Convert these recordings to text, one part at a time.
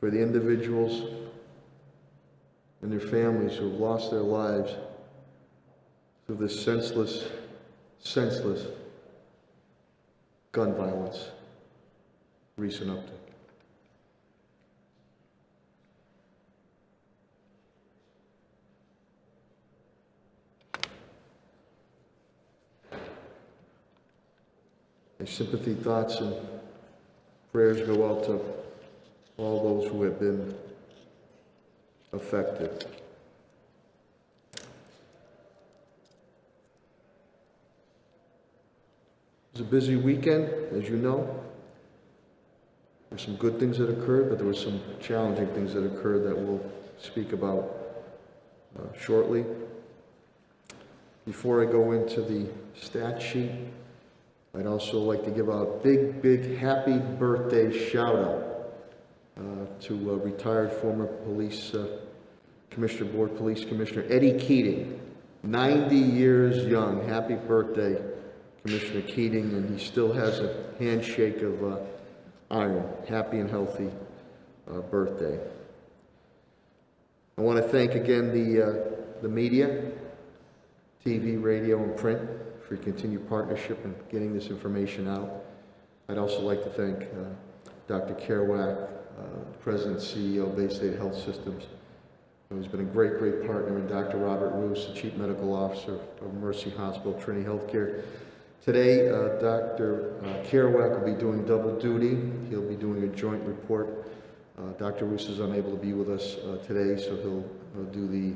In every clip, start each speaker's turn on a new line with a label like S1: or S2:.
S1: for the individuals and their families who have lost their lives through this senseless gun violence recent uptick. My sympathy, thoughts, and prayers go out to all those who have been affected. It was a busy weekend, as you know. There were some good things that occurred, but there were some challenging things that occurred that we'll speak about shortly. Before I go into the stat sheet, I'd also like to give out a big happy birthday shout out to retired former police board police commissioner Eddie Keating, 90 years young. Happy birthday, Commissioner Keating, and he still has a handshake of iron. Happy and healthy birthday. I want to thank again the media, TV, radio, and print for your continued partnership in getting this information out. I'd also like to thank Dr. Kerouac, President and CEO of Bay State Health Systems, who's been a great partner, and Dr. Robert Roos, the Chief Medical Officer of Mercy Hospital, Trinity Healthcare. Today, Dr. Kerouac will be doing double duty. He'll be doing a joint report. Dr. Roos is unable to be with us today, so he'll do the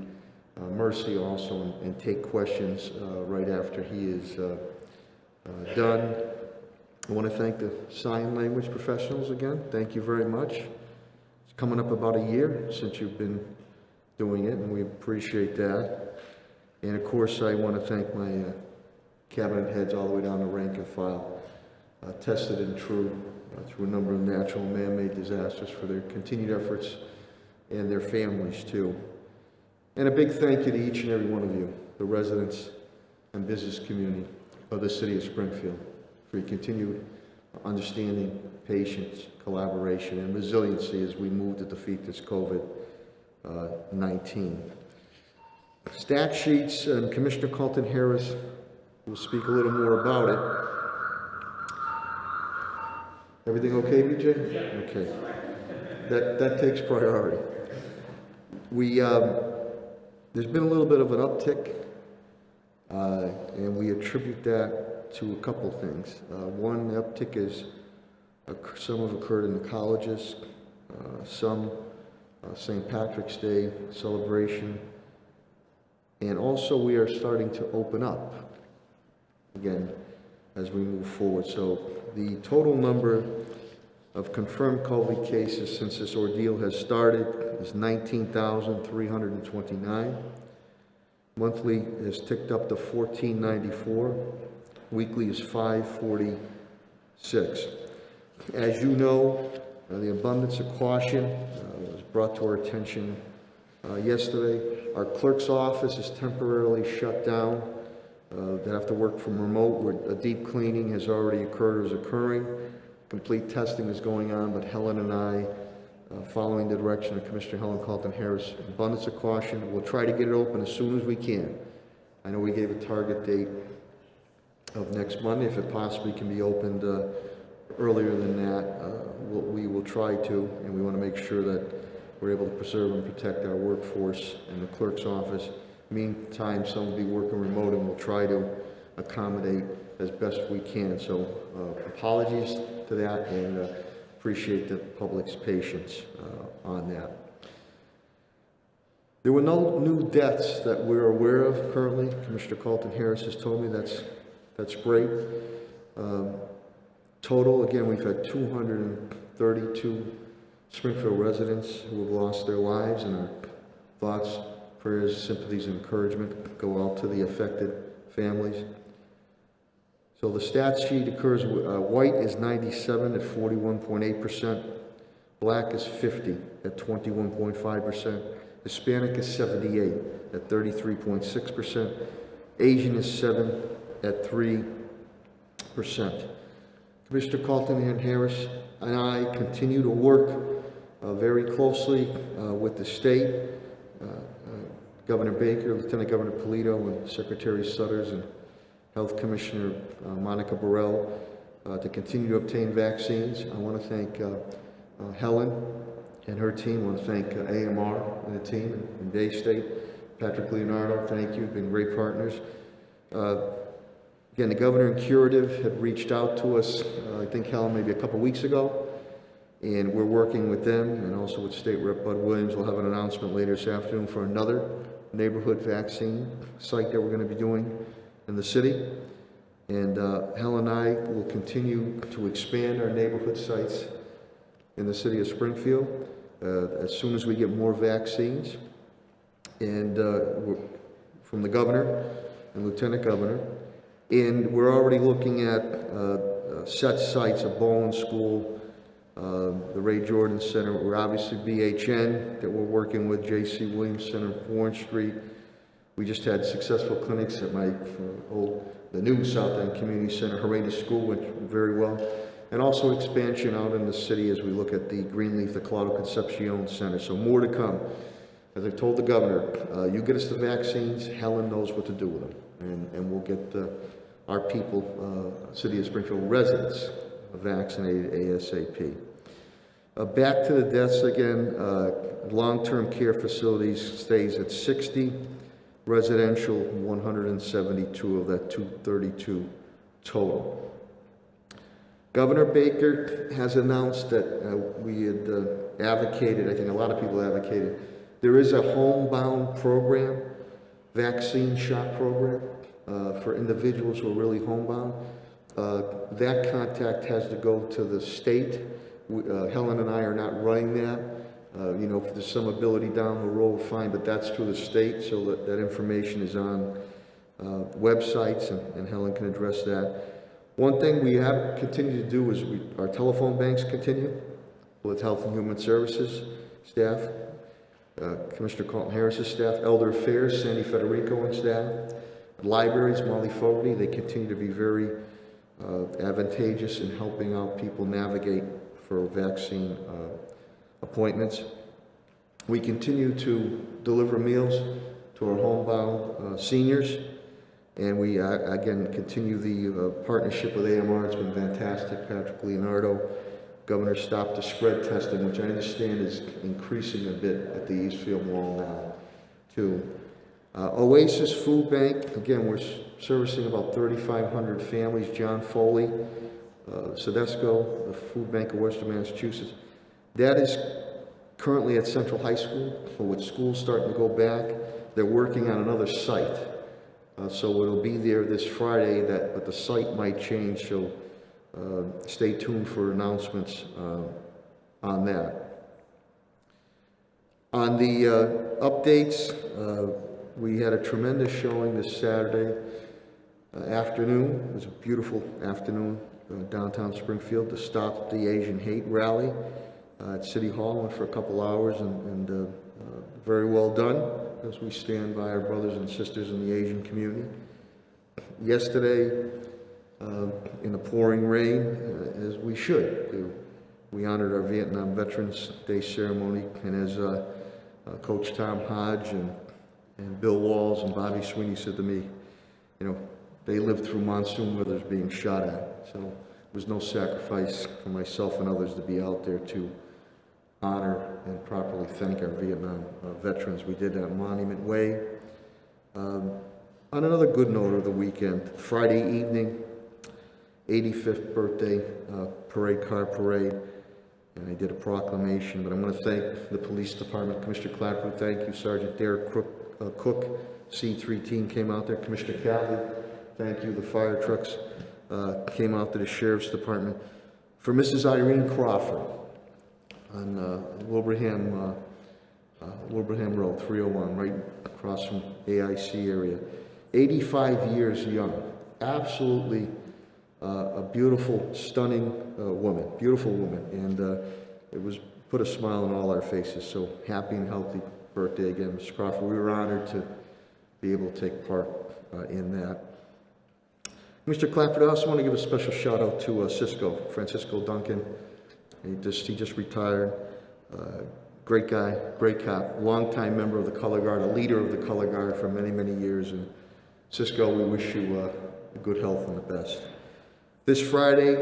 S1: Mercy also and take questions right after he is done. I want to thank the sign language professionals again. Thank you very much. It's coming up about a year since you've been doing it, and we appreciate that. And of course, I want to thank my cabinet heads all the way down to rank and file, tested and true through a number of natural and man-made disasters, for their continued efforts, and their families too. And a big thank you to each and every one of you, the residents and business community of the city of Springfield, for your continued understanding, patience, collaboration, and resiliency as we move to defeat this COVID-19. Stat sheets, and Commissioner Carlton Harris will speak a little more about it. Everything okay, BJ? Okay. That takes priority. There's been a little bit of an uptick, and we attribute that to a couple things. One, the uptick is some have occurred in the colleges, some St. Patrick's Day celebration, and also we are starting to open up again as we move forward. So the total number of confirmed COVID cases since this ordeal has started is 19,329. Monthly has ticked up to 1,494. Weekly is 546. As you know, the abundance of caution was brought to our attention yesterday. Our clerk's office is temporarily shut down. They have to work from remote, where a deep cleaning has already occurred or is occurring. Complete testing is going on, but Helen and I, following the direction of Commissioner Helen Carlton Harris, abundance of caution, we'll try to get it open as soon as we can. I know we gave a target date of next Monday. If it possibly can be opened earlier than that, we will try to, and we want to make sure that we're able to preserve and protect our workforce in the clerk's office. Meantime, some will be working remote, and we'll try to accommodate as best we can. So apologies to that, and appreciate the public's patience on that. There were no new deaths that we're aware of currently. Commissioner Carlton Harris has told me that's great. Total, again, we've had 232 Springfield residents who have lost their lives, and our thoughts, prayers, sympathies, and encouragement go out to the affected families. So the stat sheet occurs, white is 97 at 41.8%, black is 50 at 21.5%, Hispanic is 78 at 33.6%, Asian is 7 at 3%. Commissioner Carlton Harris and I continue to work very closely with the state, Governor Baker, Lieutenant Governor Polito, and Secretary Sutters, and Health Commissioner Monica Burrell to continue to obtain vaccines. I want to thank Helen and her team. I want to thank AMR and the team in Bay State. Patrick Leonardo, thank you. You've been great partners. Again, the governor and Curative had reached out to us, I think, Helen, maybe a couple weeks ago, and we're working with them and also with State Rep Bud Williams. We'll have an announcement later this afternoon for another neighborhood vaccine site that we're going to be doing in the city. And Helen and I will continue to expand our neighborhood sites in the city of Springfield as soon as we get more vaccines. And from the governor and lieutenant governor. And we're already looking at set sites of Bowen School, the Ray Jordan Center. We're obviously BHN that we're working with, J.C. Williams Center, Warren Street. We just had successful clinics at my the new South End Community Center. Harada School went very well. And also expansion out in the city as we look at the Greenleaf, the Claudio Concepcion Center. So more to come. As I told the governor, you get us the vaccines, Helen knows what to do with them. And we'll get our people, City of Springfield residents, vaccinated ASAP. Back to the deaths again, long-term care facilities stays at 60, residential 172 of that 232 total. Governor Baker has announced that we had advocated, I think a lot of people advocated, there is a homebound program, vaccine shot program for individuals who are really homebound. That contact has to go to the state. Helen and I are not running that. You know, if there's some ability down the road, fine, but that's through the state, so that information is on websites, and Helen can address that. One thing we have continued to do is our telephone banks continue with Health and Human Services staff, Commissioner Colton Harris's staff, Elder Affairs, Sandy Federico and staff, libraries, Molly Fogarty. They continue to be very advantageous in helping out people navigate for vaccine appointments. We continue to deliver meals to our homebound seniors, and we again continue the partnership with AMR. It's been fantastic. Patrick Leonardo, Governor, stopped the spread testing, which I understand is increasing a bit at the Eastfield Mall now, too. Oasis Food Bank, again, we're servicing about 3,500 families. John Foley, Sedesco, the Food Bank of Western Massachusetts. That is currently at Central High School, but with schools starting to go back, they're working on another site. So it'll be there this Friday, but the site might change, so stay tuned for announcements on that. On the updates, we had a tremendous showing this Saturday afternoon. It was a beautiful afternoon downtown Springfield to stop the Asian hate rally at City Hall. Went for a couple hours and very well done as we stand by our brothers and sisters in the Asian community. Yesterday, in the pouring rain, as we should do, we honored our Vietnam Veterans Day ceremony, and as Coach Tom Hodge and Bill Walls and Bobby Sweeney said to me, you know, they lived through monsoon weathers being shot at, so there was no sacrifice for myself and others to be out there to honor and properly thank our Vietnam veterans. We did that at Monument Way. On another good note of the weekend, Friday evening, 85th birthday car parade, and I did a proclamation, but I'm going to thank the police department, Commissioner Clapper, thank you, Sergeant Derek Cook, C3 team came out there, Commissioner Catley, thank you, the fire trucks came out to the Sheriff's Department. For Mrs. Irene Crawford on Wilbraham Road, 301, right across from AIC area, 85 years young, absolutely a beautiful, stunning woman, beautiful woman, and it was put a smile on all our faces. So happy and healthy birthday again, Mr. Crawford. We were honored to be able to take part in that. Mr. Clapper, I also want to give a special shout out to Francisco Duncan. He just retired. Great guy, great cop, longtime member of the Color Guard, a leader of the Color Guard for many, many years. And Cisco, we wish you good health and the best. This Friday,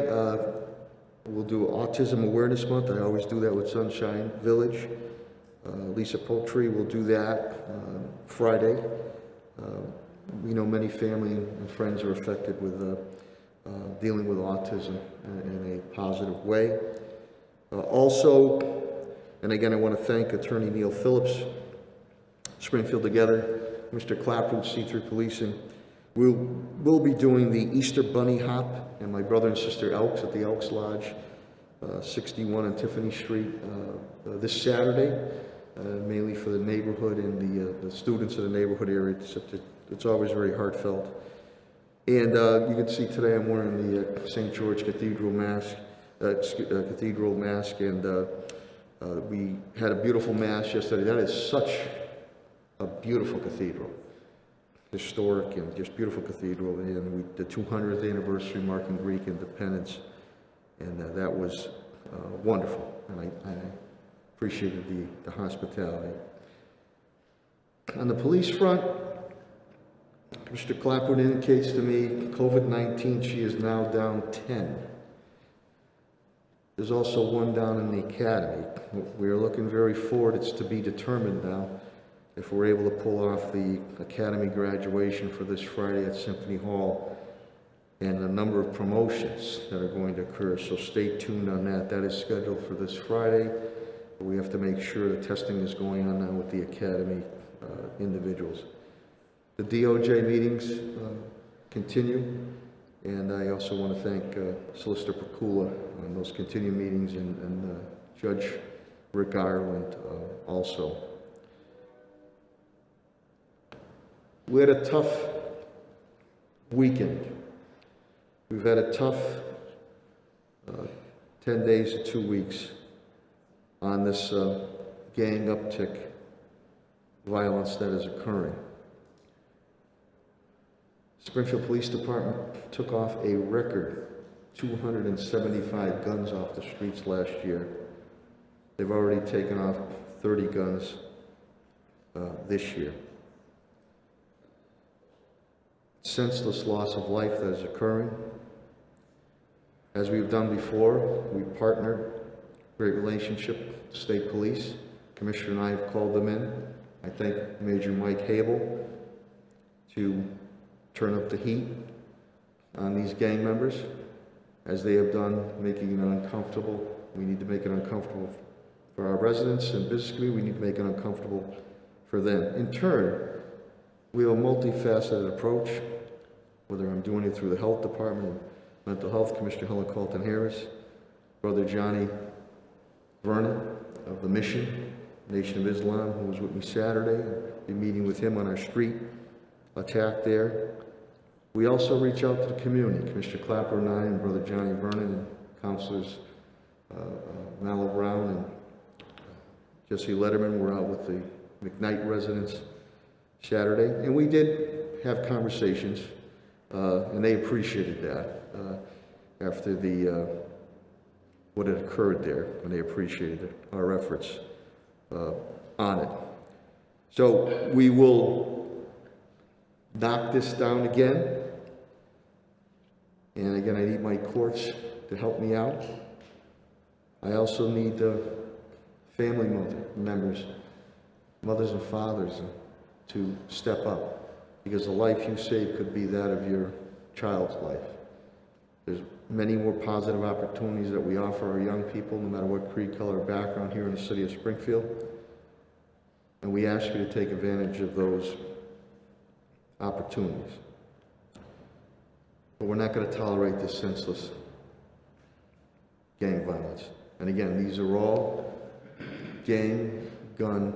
S1: we'll do Autism Awareness Month. I always do that with Sunshine Village. Lisa Poultry will do that Friday. We know many family and friends are affected with dealing with autism in a positive way. Also, and again, I want to thank Attorney Neil Phillips, Springfield Together, Mr. Claproot, C3 Policing. We'll be doing the Easter Bunny Hop and my brother and sister Elks at the Elks Lodge, 61 on Tiffany Street, this Saturday, mainly for the neighborhood and the students of the neighborhood area. It's always very heartfelt. And you can see today I'm wearing the St. George Cathedral mask, and we had a beautiful mass yesterday. That is such a beautiful cathedral, historic and just beautiful cathedral. And the 200th anniversary marking Greek independence, and that was wonderful. And I appreciated the hospitality. On the police front, Mr. Clapwood indicates to me COVID-19, she is now down 10. There's also one down in the academy. We're looking very forward. It's to be determined now if we're able to pull off the academy graduation for this Friday at Symphony Hall and a number of promotions that are going to occur. So stay tuned on that. That is scheduled for this Friday. But we have to make sure the testing is going on now with the academy individuals. The DOJ meetings continue. And I also want to thank Solicitor Pakula on those continued meetings and Judge Rick Ireland also. We had a tough weekend. We've had a tough 10 days to 2 weeks on this gang uptick violence that is occurring. Springfield Police Department took off a record 275 guns off the streets last year. They've already taken off 30 guns this year. Senseless loss of life that is occurring. As we've done before, we partnered, great relationship, with State Police. Commissioner and I have called them in. I thank Major Mike Hable to turn up the heat on these gang members, as they have done, making it uncomfortable. We need to make it uncomfortable for our residents and business community. We need to make it uncomfortable for them. In turn, we have a multifaceted approach, whether I'm doing it through the Health Department and Mental Health, Commissioner Helen Colton Harris, Brother Johnny Vernon of the Mission, Nation of Islam, who was with me Saturday. I'll be meeting with him on our street attack there. We also reach out to the community. Commissioner Clapper and I and Brother Johnny Vernon and Councilors Mallow Brown and Jesse Letterman were out with the McKnight residents Saturday, and we did have conversations, and they appreciated that after what had occurred there, and they appreciated our efforts on it. So we will knock this down again. And again, I need my courts to help me out. I also need family members, mothers and fathers, to step up, because the life you save could be that of your child's life. There's many more positive opportunities that we offer our young people, no matter what creed, color, or background, here in the city of Springfield. And we ask you to take advantage of those opportunities. But we're not going to tolerate this senseless gang violence. And again, these are all gang, gun,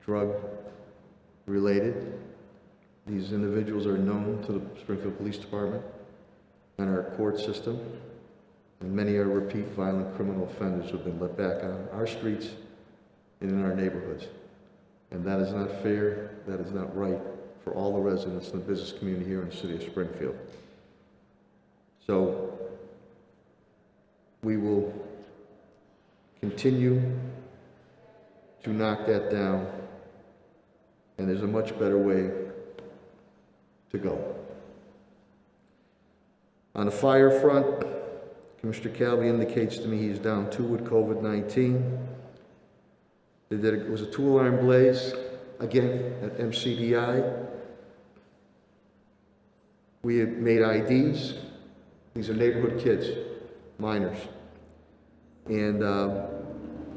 S1: drug related. These individuals are known to the Springfield Police Department and our court system, and many are repeat violent criminal offenders who have been let back on our streets and in our neighborhoods. And that is not fair, that is not right for all the residents and the business community here in the city of Springfield. So we will continue to knock that down, and there's a much better way to go. On the fire front, Commissioner Calvi indicates to me he's down 2 with COVID-19. It was a 2-alarm blaze, again, at MCDI. We had made IDs. These are neighborhood kids, minors. And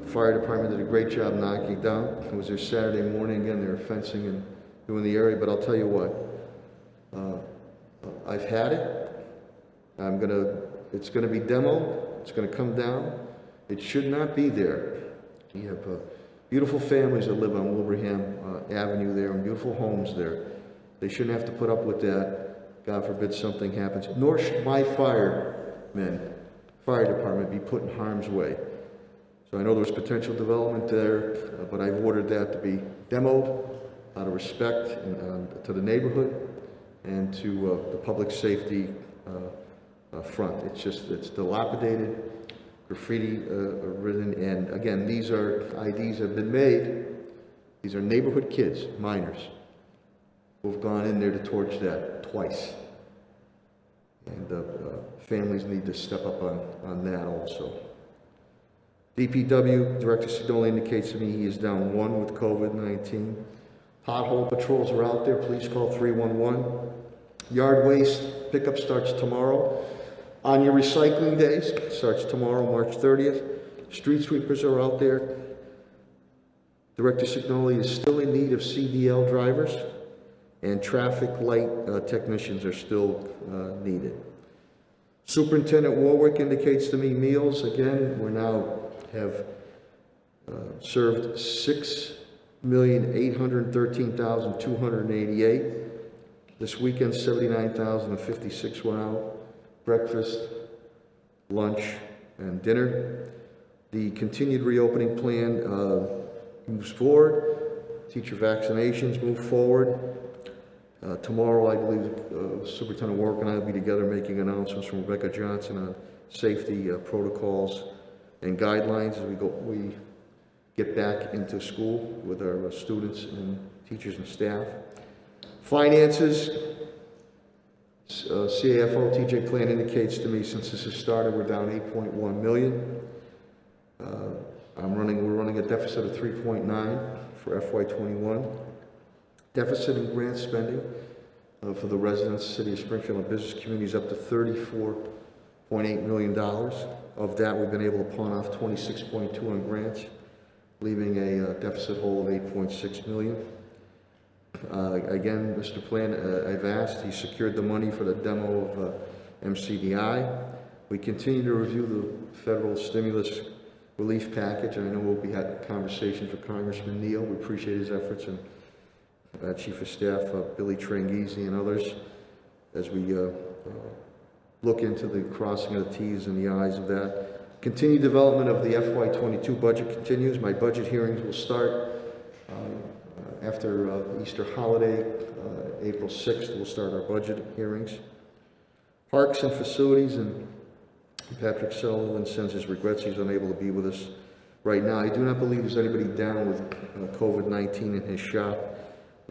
S1: fire department did a great job knocking it down. It was their Saturday morning. Again, they were fencing and doing the area. But I'll tell you what, I've had it. It's gonna be demoed. It's gonna come down. It should not be there. You have beautiful families that live on Wilbraham Avenue there, and beautiful homes there. They shouldn't have to put up with that. God forbid something happens. Nor should my fire department be put in harm's way. So I know there's potential development there, but I've ordered that to be demoed out of respect to the neighborhood and to the public safety front. It's dilapidated, graffiti written, and again, these are IDs have been made. These are neighborhood kids, minors, who've gone in there to torch that twice. And families need to step up on that also. DPW Director Sidoli indicates to me he is down 1 with COVID-19. Pothole patrols are out there. Please call 311. Yard waste pickup starts tomorrow. On your recycling days, starts tomorrow, March 30th. Street sweepers are out there. Director Signoli is still in need of CDL drivers, and traffic light technicians are still needed. Superintendent Warwick indicates to me meals, again, we now have served 6,813,288. This weekend, 79,056 went out. Breakfast, lunch, and dinner. The continued reopening plan moves forward. Teacher vaccinations move forward. Tomorrow, I believe, Superintendent Warwick and I will be together making announcements from Rebecca Johnson on safety protocols and guidelines as we get back into school with our students and teachers and staff. Finances. CAFO TJ Plan indicates to me since this has started, we're down 8.1 million. We're running a deficit of 3.9 for FY21. Deficit in grant spending for the residents, City of Springfield, and business communities up to $34.8 million. Of that, we've been able to pawn off 26.2 on grants, leaving a deficit hole of 8.6 million. Again, Mr. Plan, I've asked, he secured the money for the demo of MCDI. We continue to review the federal stimulus relief package, and I know we'll be having conversations with Congressman Neal. We appreciate his efforts, and Chief of Staff Billy Tranghese and others as we look into the crossing of the T's and the I's of that. Continued development of the FY22 budget continues. My budget hearings will start after Easter holiday, April 6th, we'll start our budget hearings. Parks and facilities, and Patrick Sullivan sends his regrets he's unable to be with us right now. I do not believe there's anybody down with COVID-19 in his shop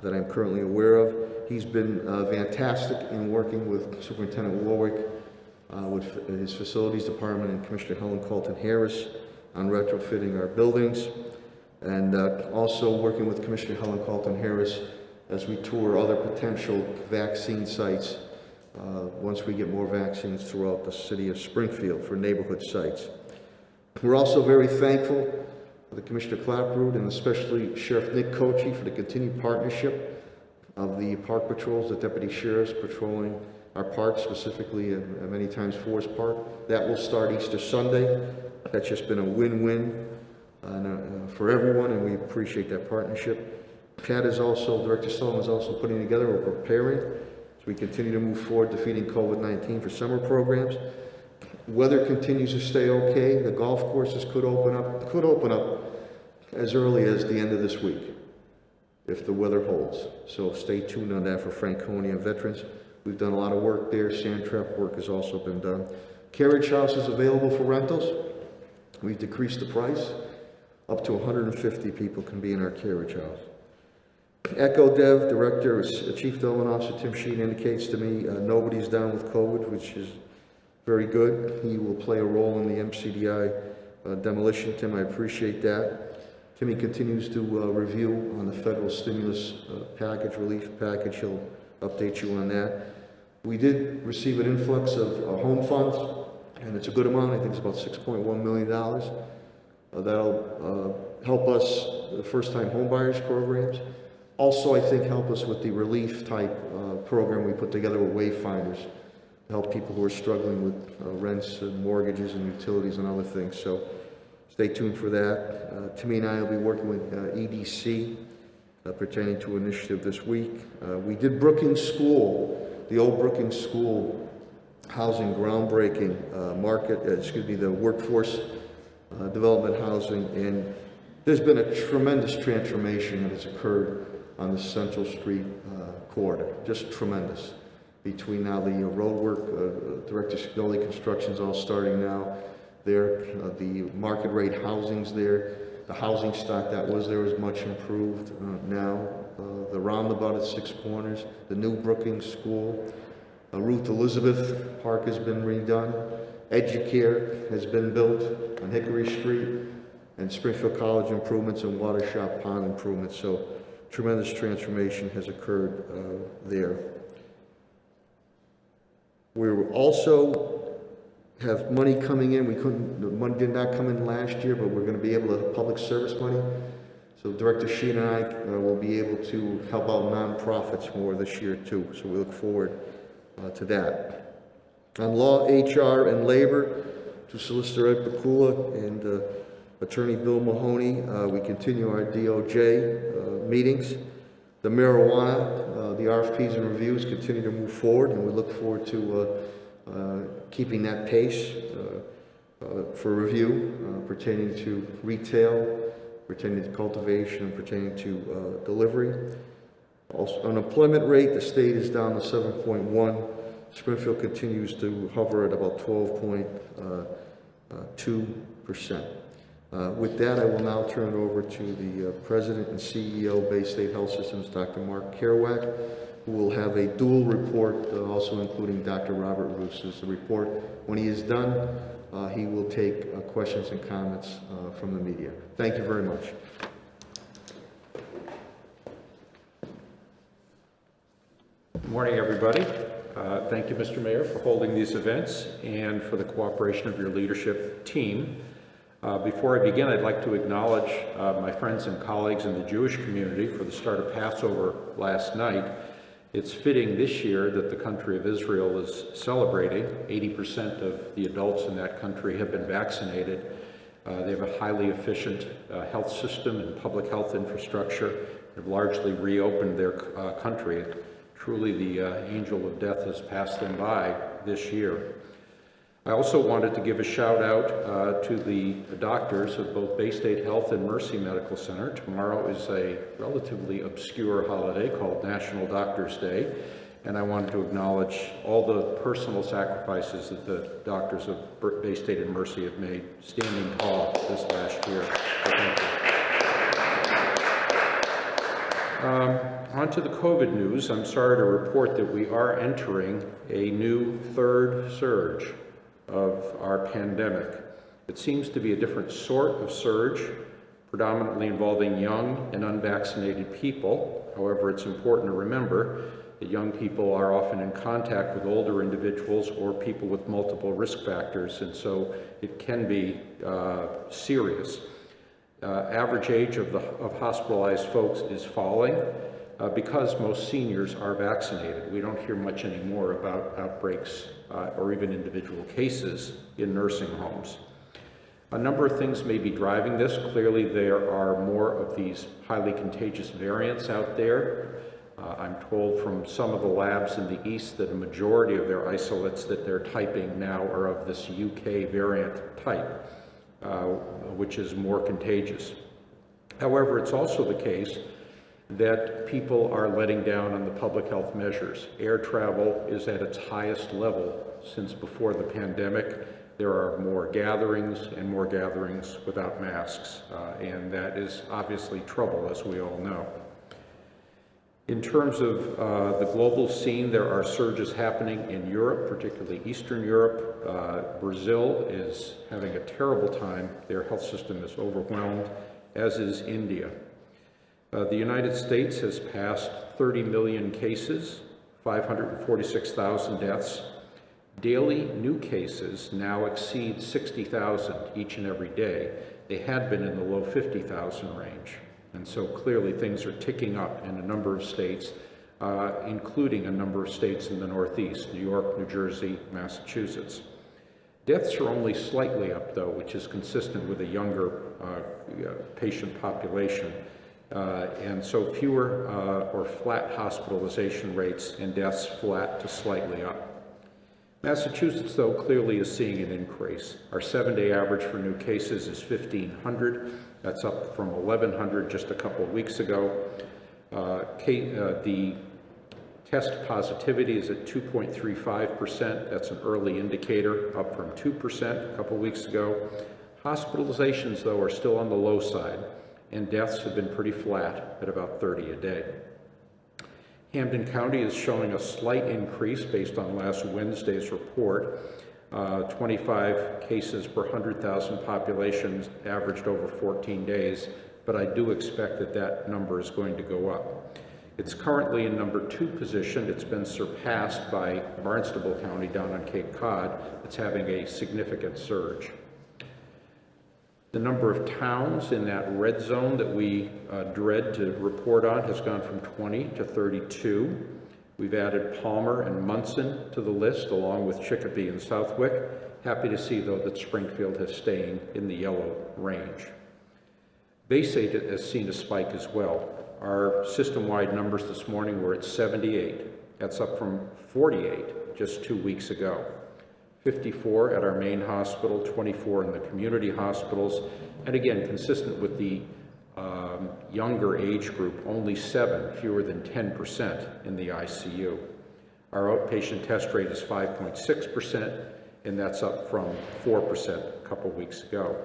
S1: that I'm currently aware of. He's been fantastic in working with Superintendent Warwick, with his facilities department, and Commissioner Helen Colton Harris on retrofitting our buildings. And also working with Commissioner Helen Colton Harris as we tour other potential vaccine sites once we get more vaccines throughout the city of Springfield for neighborhood sites. We're also very thankful for the Commissioner Clapprood and especially Sheriff Nick Kochi for the continued partnership of the park patrols, the deputy sheriffs patrolling our parks, specifically many times Forest Park. That will start Easter Sunday. That's just been a win-win for everyone, and we appreciate that partnership. Director Sullivan is also putting together, we're preparing as we continue to move forward defeating COVID-19 for summer programs. Weather continues to stay okay. The golf courses could open up as early as the end of this week if the weather holds. So stay tuned on that for Franconia Veterans. We've done a lot of work there. Sand trap work has also been done. Carriage house is available for rentals. We've decreased the price. Up to 150 people can be in our carriage house. Echo Dev Director, Chief Development Officer Tim Sheehan indicates to me nobody's down with COVID, which is very good. He will play a role in the MCDI demolition. Tim, I appreciate that. Timmy continues to review on the federal stimulus package, relief package. He'll update you on that. We did receive an influx of home funds, and it's a good amount. I think it's about $6.1 million. That'll help us, the first-time homebuyers programs. Also, I think help us with the relief type program we put together with Wayfinders to help people who are struggling with rents and mortgages and utilities and other things. So stay tuned for that. Timmy and I will be working with EDC pertaining to an initiative this week. We did Brookings School, the old Brookings School housing groundbreaking the workforce development housing, and there's been a tremendous transformation that has occurred on the Central Street corridor, just tremendous. Between now the road work, Director Scully construction's all starting now there, the market rate housing's there, the housing stock that was there is much improved now, the roundabout at Six Corners, the new Brookings School, Ruth Elizabeth Park has been redone, Educare has been built on Hickory Street, and Springfield College improvements and Water Shop Pond improvements. So tremendous transformation has occurred there. We also have money coming in. The money did not come in last year, but we're going to be able to have public service money. So Director Sheehan and I will be able to help out nonprofits more this year too. So we look forward to that. On law, HR, and labor, to Solicitor Ed Pakula and Attorney Bill Mahoney, we continue our DOJ meetings. The marijuana, the RFPs and reviews continue to move forward, and we look forward to keeping that pace for review pertaining to retail, pertaining to cultivation, and pertaining to delivery. Also, unemployment rate, the state is down to 7.1. Springfield continues to hover at about 12.2%. With that, I will now turn it over to the President and CEO of Bay State Health Systems, Dr. Mark Kerouac, who will have a dual report, also including Dr. Robert Roos's report. When he is done, he will take questions and comments from the media. Thank you very much.
S2: Good morning, everybody. Thank you, Mr. Mayor, for holding these events and for the cooperation of your leadership team. Before I begin, I'd like to acknowledge my friends and colleagues in the Jewish community for the start of Passover last night. It's fitting this year that the country of Israel is celebrating. 80% of the adults in that country have been vaccinated. They have a highly efficient health system and public health infrastructure. They've largely reopened their country. Truly, the angel of death has passed them by this year. I also wanted to give a shout out to the doctors of both Bay State Health and Mercy Medical Center. Tomorrow is a relatively obscure holiday called National Doctors Day, and I wanted to acknowledge all the personal sacrifices that the doctors of Bay State and Mercy have made, standing tall this last year. So thank you. On to the COVID news. I'm sorry to report that we are entering a new third surge of our pandemic. It seems to be a different sort of surge, predominantly involving young and unvaccinated people. However, it's important to remember that young people are often in contact with older individuals or people with multiple risk factors, and so it can be serious. Average age of hospitalized folks is falling because most seniors are vaccinated. We don't hear much anymore about outbreaks or even individual cases in nursing homes. A number of things may be driving this. Clearly, there are more of these highly contagious variants out there. I'm told from some of the labs in the East that a majority of their isolates that they're typing now are of this UK variant type, which is more contagious. However, it's also the case that people are letting down on the public health measures. Air travel is at its highest level since before the pandemic. there are more gatherings and more gatherings without masks, and that is obviously trouble, as we all know. In terms of the global scene, there are surges happening in Europe, particularly Eastern Europe. Brazil is having a terrible time. Their health system is overwhelmed, as is India. The United States has passed 30 million cases, 546,000 deaths. Daily new cases now exceed 60,000 each and every day. They had been in the low 50,000 range. And so clearly things are ticking up in a number of states, including a number of states in the Northeast, New York, New Jersey, Massachusetts. Deaths are only slightly up, though, which is consistent with a younger patient population. And so fewer or flat hospitalization rates and deaths flat to slightly up. Massachusetts, though, clearly is seeing an increase. Our 7-day average for new cases is 1,500. That's up from 1,100 just a couple of weeks ago. The test positivity is at 2.35%. That's an early indicator, up from 2% a couple of weeks ago. Hospitalizations, though, are still on the low side, and deaths have been pretty flat at about 30 a day. Hampden County is showing a slight increase based on last Wednesday's report. 25 cases per 100,000 populations averaged over 14 days, but I do expect that that number is going to go up. It's currently in number 2 position. It's been surpassed by Barnstable County down on Cape Cod. It's having a significant surge. The number of towns in that red zone that we dread to report on has gone from 20 to 32. We've added Palmer and Munson to the list, along with Chicopee and Southwick. Happy to see, though, that Springfield is staying in the yellow range. Bayside has seen a spike as well. Our system-wide numbers this morning were at 78. That's up from 48 just 2 weeks ago. 54 at our main hospital, 24 in the community hospitals, and again, consistent with the younger age group, only 7, fewer than 10% in the ICU. Our outpatient test rate is 5.6%, and that's up from 4% a couple weeks ago.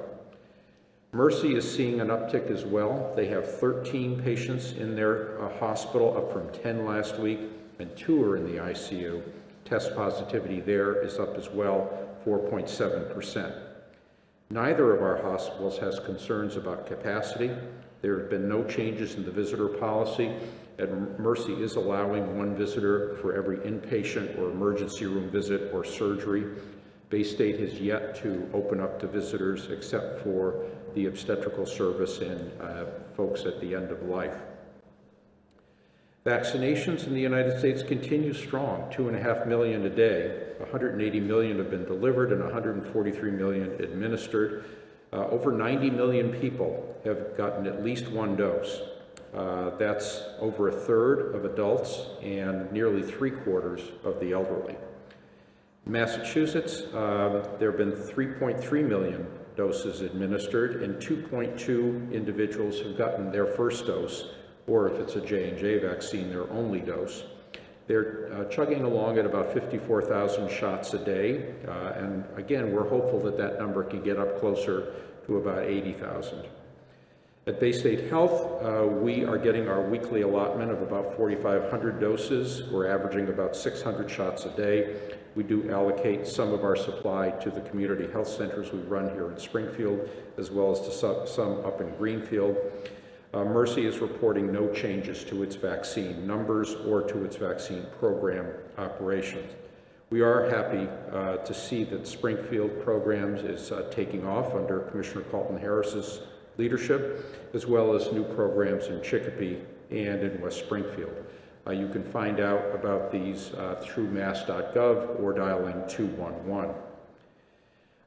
S2: Mercy is seeing an uptick as well. They have 13 patients in their hospital, up from 10 last week, and 2 are in the ICU. Test positivity there is up as well, 4.7%. Neither of our hospitals has concerns about capacity. There have been no changes in the visitor policy, and Mercy is allowing 1 visitor for every inpatient or emergency room visit or surgery. Baystate has yet to open up to visitors except for the obstetrical service and folks at the end of life. Vaccinations in the United States continue strong, 2.5 million a day. 180 million have been delivered and 143 million administered. Over 90 million people have gotten at least 1 dose. That's over 1/3 of adults and nearly 3/4 of the elderly. In Massachusetts, there have been 3.3 million doses administered, and 2.2 individuals have gotten their first dose, or if it's a J&J vaccine, their only dose. They're chugging along at about 54,000 shots a day, and again, we're hopeful that that number can get up closer to about 80,000. At Baystate Health, we are getting our weekly allotment of about 4,500 doses. We're averaging about 600 shots a day. We do allocate some of our supply to the community health centers we run here in Springfield, as well as to some up in Greenfield. Mercy is reporting no changes to its vaccine numbers or to its vaccine program operations. We are happy to see that Springfield programs is taking off under Commissioner Carlton Harris's leadership, as well as new programs in Chicopee and in West Springfield. You can find out about these through mass.gov or dialing 211.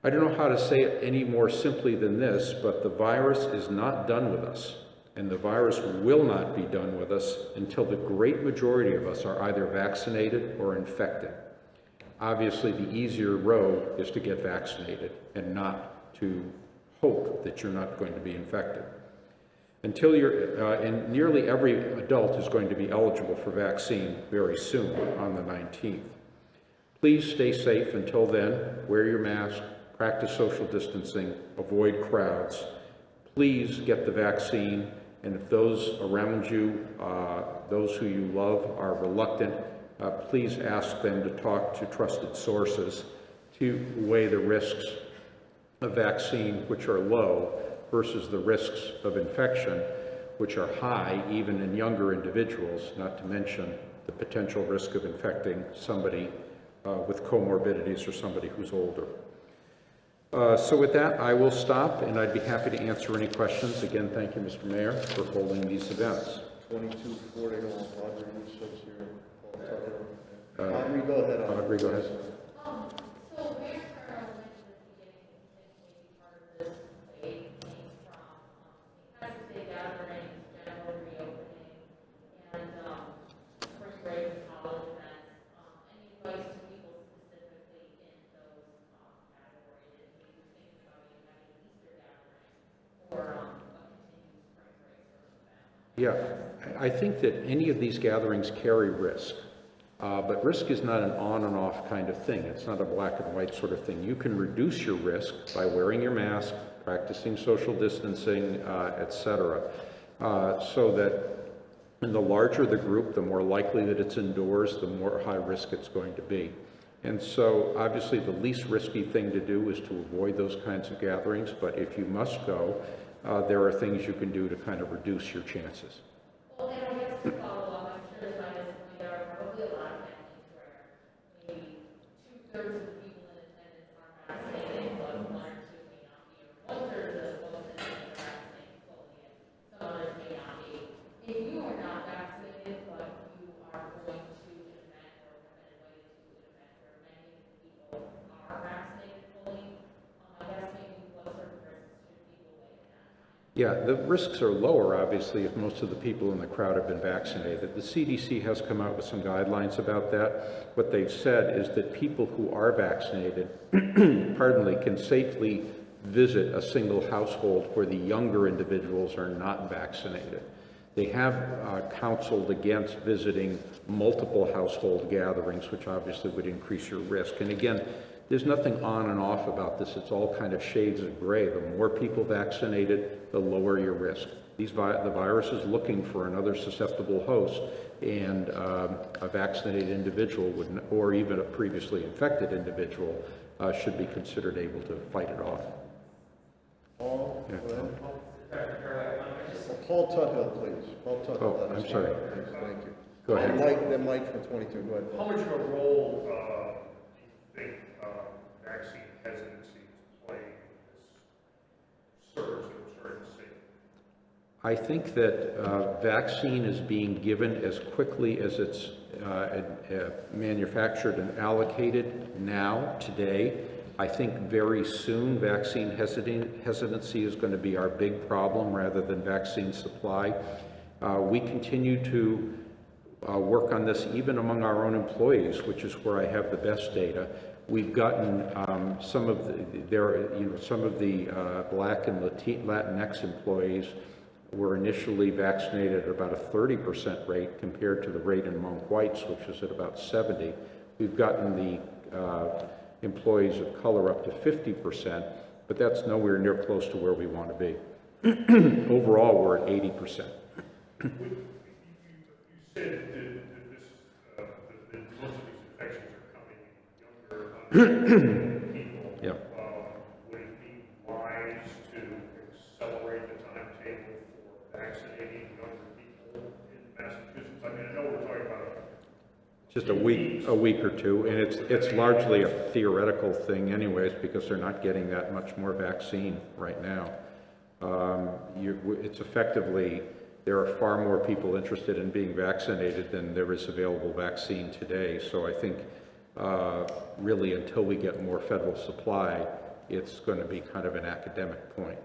S2: I don't know how to say it any more simply than this, but the virus is not done with us. And the virus will not be done with us until the great majority of us are either vaccinated or infected. Obviously, the easier road is to get vaccinated and not to hope that you're not going to be infected. Until and nearly every adult is going to be eligible for vaccine very soon on the 19th. Please stay safe until then, wear your mask, practice social distancing, avoid crowds. Please get the vaccine, and if those around you, those who you love, are reluctant, please ask them to talk to trusted sources to weigh the risks of vaccine, which are low, versus the risks of infection, which are high even in younger individuals, not to mention the potential risk of infecting somebody with comorbidities or somebody who's older. So with that, I will stop, and I'd be happy to answer any questions. Again, thank you, Mr. Mayor, for holding these events.
S1: 2240, Audrey says here. Audrey, go ahead.
S2: Audrey, go ahead.
S3: So where Carol mentioned at the beginning, potentially part of this wave came from United States gatherings, general reopening, and spring break and college events. Any advice to people specifically in those categories that maybe thinking about even having an Easter gathering or a continued spring break sort of event?
S2: Yeah, I think that any of these gatherings carry risk. But risk is not an on and off kind of thing. It's not a black and white sort of thing. You can reduce your risk by wearing your mask, practicing social distancing, etc. So that in the larger the group, the more likely that it's indoors, the more high risk it's going to be. And so obviously the least risky thing to do is to avoid those kinds of gatherings, but if you must go, there are things you can do to kind of reduce your chances.
S3: Well, and I guess to follow up, I'm sure there are probably a lot of families where maybe 2/3 of the people in attendance aren't vaccinated, but 1 or 2 may not be, or 1/3 of those in attendance are vaccinated fully, and some others may not be. If you are not vaccinated, but you are going to an event or have been invited to an event where many of the people are vaccinated fully, I guess maybe what sort of risks should people weigh in that time?
S2: Yeah, the risks are lower, obviously, if most of the people in the crowd have been vaccinated. The CDC has come out with some guidelines about that. What they've said is that people who are vaccinated, can safely visit a single household where the younger individuals are not vaccinated. They have counseled against visiting multiple household gatherings, which obviously would increase your risk. And again, there's nothing on and off about this. It's all kind of shades of gray. The more people vaccinated, the lower your risk. The virus is looking for another susceptible host, and a vaccinated individual or even a previously infected individual should be considered able to fight it off.
S1: Paul,
S2: Yeah.
S1: go ahead. Paul Tuthill, please. Paul Tuthill.
S2: Oh,
S1: let us
S2: I'm sorry.
S1: know, please. Thank you.
S2: Go ahead.
S1: The mic for 22, go ahead.
S4: How much of a role do you think vaccine hesitancy is playing in this surge that we're starting to see?
S2: I think that vaccine is being given as quickly as it's manufactured and allocated now, today. I think very soon vaccine hesitancy is going to be our big problem rather than vaccine supply. We continue to work on this even among our own employees, which is where I have the best data. We've gotten some of the Black and Latinx employees were initially vaccinated at about a 30% rate compared to the rate among whites, which is at about 70. We've gotten the employees of color up to 50%, but that's nowhere near close to where we want to be. Overall, we're at 80%.
S4: You said that this, that most of these infections are coming in younger people.
S2: Yeah.
S4: Would it be wise to accelerate the timetable for vaccinating younger people in Massachusetts? I mean, I know we're talking about
S2: Just a week or two, and it's largely a theoretical thing anyways, because they're not getting that much more vaccine right now. It's effectively, there are far more people interested in being vaccinated than there is available vaccine today. So I think really until we get more federal supply, it's going to be kind of an academic point.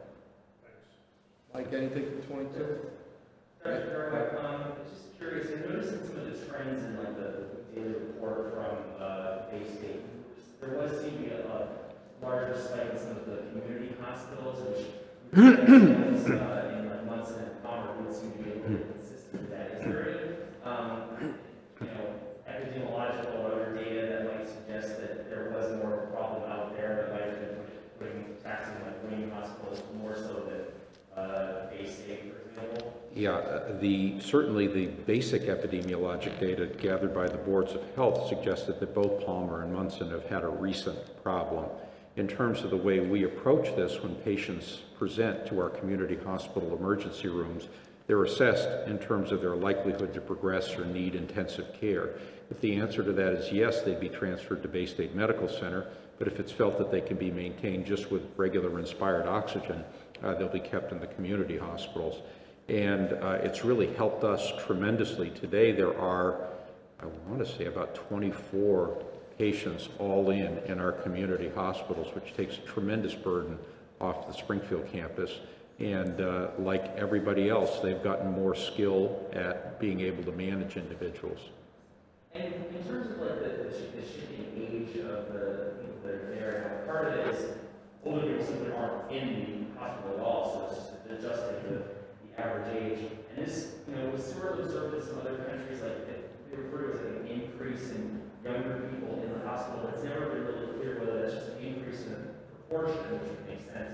S1: Mike, anything for 22?
S5: Dr. Garwick, I'm just curious, I noticed in some of the trends in like the daily report from Bay State, there was seeming a larger spike in some of the community hospitals, which in like Munson and Palmer would seem to be a little bit consistent with that. Is there any, epidemiological or other data that might suggest that there was more of a problem out there that might have been
S2: Certainly the basic epidemiologic data gathered by the boards of health suggested that both Palmer and Munson have had a recent problem. In terms of the way we approach this, when patients present to our community hospital emergency rooms, they're assessed in terms of their likelihood to progress or need intensive care. If the answer to that is yes, they'd be transferred to Bay State Medical Center, but if it's felt that they can be maintained just with regular inspired oxygen, they'll be kept in the community hospitals. And it's really helped us tremendously. Today there are, I want to say, about 24 patients all in our community hospitals, which takes a tremendous burden off the Springfield campus. And like everybody else, they've gotten more skill at being able to manage individuals.
S5: And in terms of like the shifting age of the people that are there, part of it is older people simply aren't in the hospital at all, so it's just adjusting the average age. And this, was sort of observed in some other countries, like they refer to it as like an increase in younger people in the hospital. It's never been really clear whether that's just an increase in proportion, which would make sense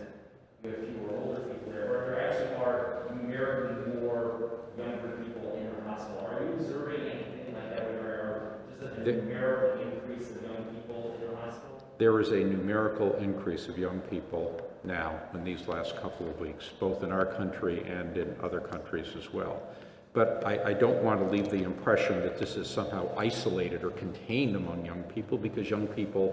S5: if you have fewer older people there, or if there actually are numerically more younger people in the hospital. Are you observing anything like that, or just a numerical increase of young people in the hospital?
S2: There is a numerical increase of young people now in these last couple of weeks, both in our country and in other countries as well. But I don't want to leave the impression that this is somehow isolated or contained among young people, because young people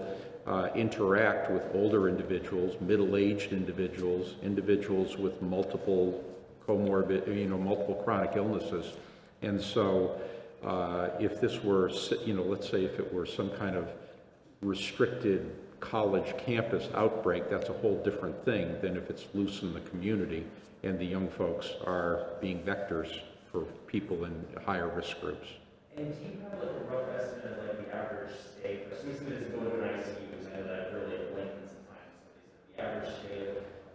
S2: interact with older individuals, middle-aged individuals, individuals with multiple multiple chronic illnesses. And so if this were, let's say if it were some kind of restricted college campus outbreak, that's a whole different thing than if it's loose in the community and the young folks are being vectors for people in higher risk groups.
S5: And do you have like a rough estimate of like the average stay for somebody that doesn't go to an ICU, because I know that really lengthens the time, so the average stay a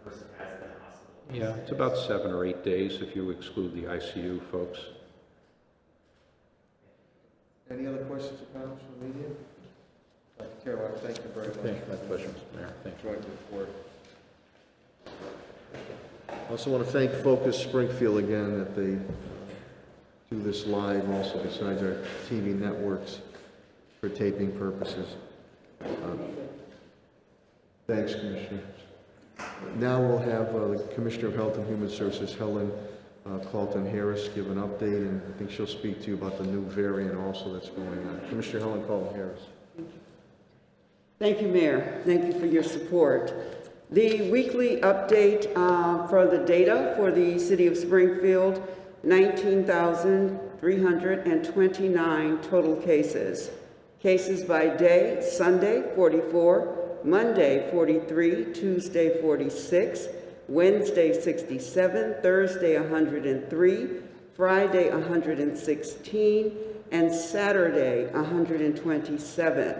S5: person has in the hospital?
S2: Yeah, it's about 7 or 8 days if you exclude the ICU folks.
S1: Any other questions or comments from the media? Dr. Carroll, thank you very much.
S2: My pleasure, Mr. Mayor. Thank you.
S1: Joint report. I also want to thank Focus Springfield again that they do this live also besides our TV networks for taping purposes. Thanks, Commissioner. Now we'll have the Commissioner of Health and Human Services, Helen Carlton-Harris, give an update, and I think she'll speak to you about the new variant also that's going on. Commissioner Helen Carlton-Harris.
S6: Thank you, Mayor. Thank you for your support. The weekly update for the data for the City of Springfield, 19,329 total cases. Cases by day: Sunday, 44, Monday, 43, Tuesday, 46, Wednesday, 67, Thursday, 103, Friday, 116, and Saturday, 127.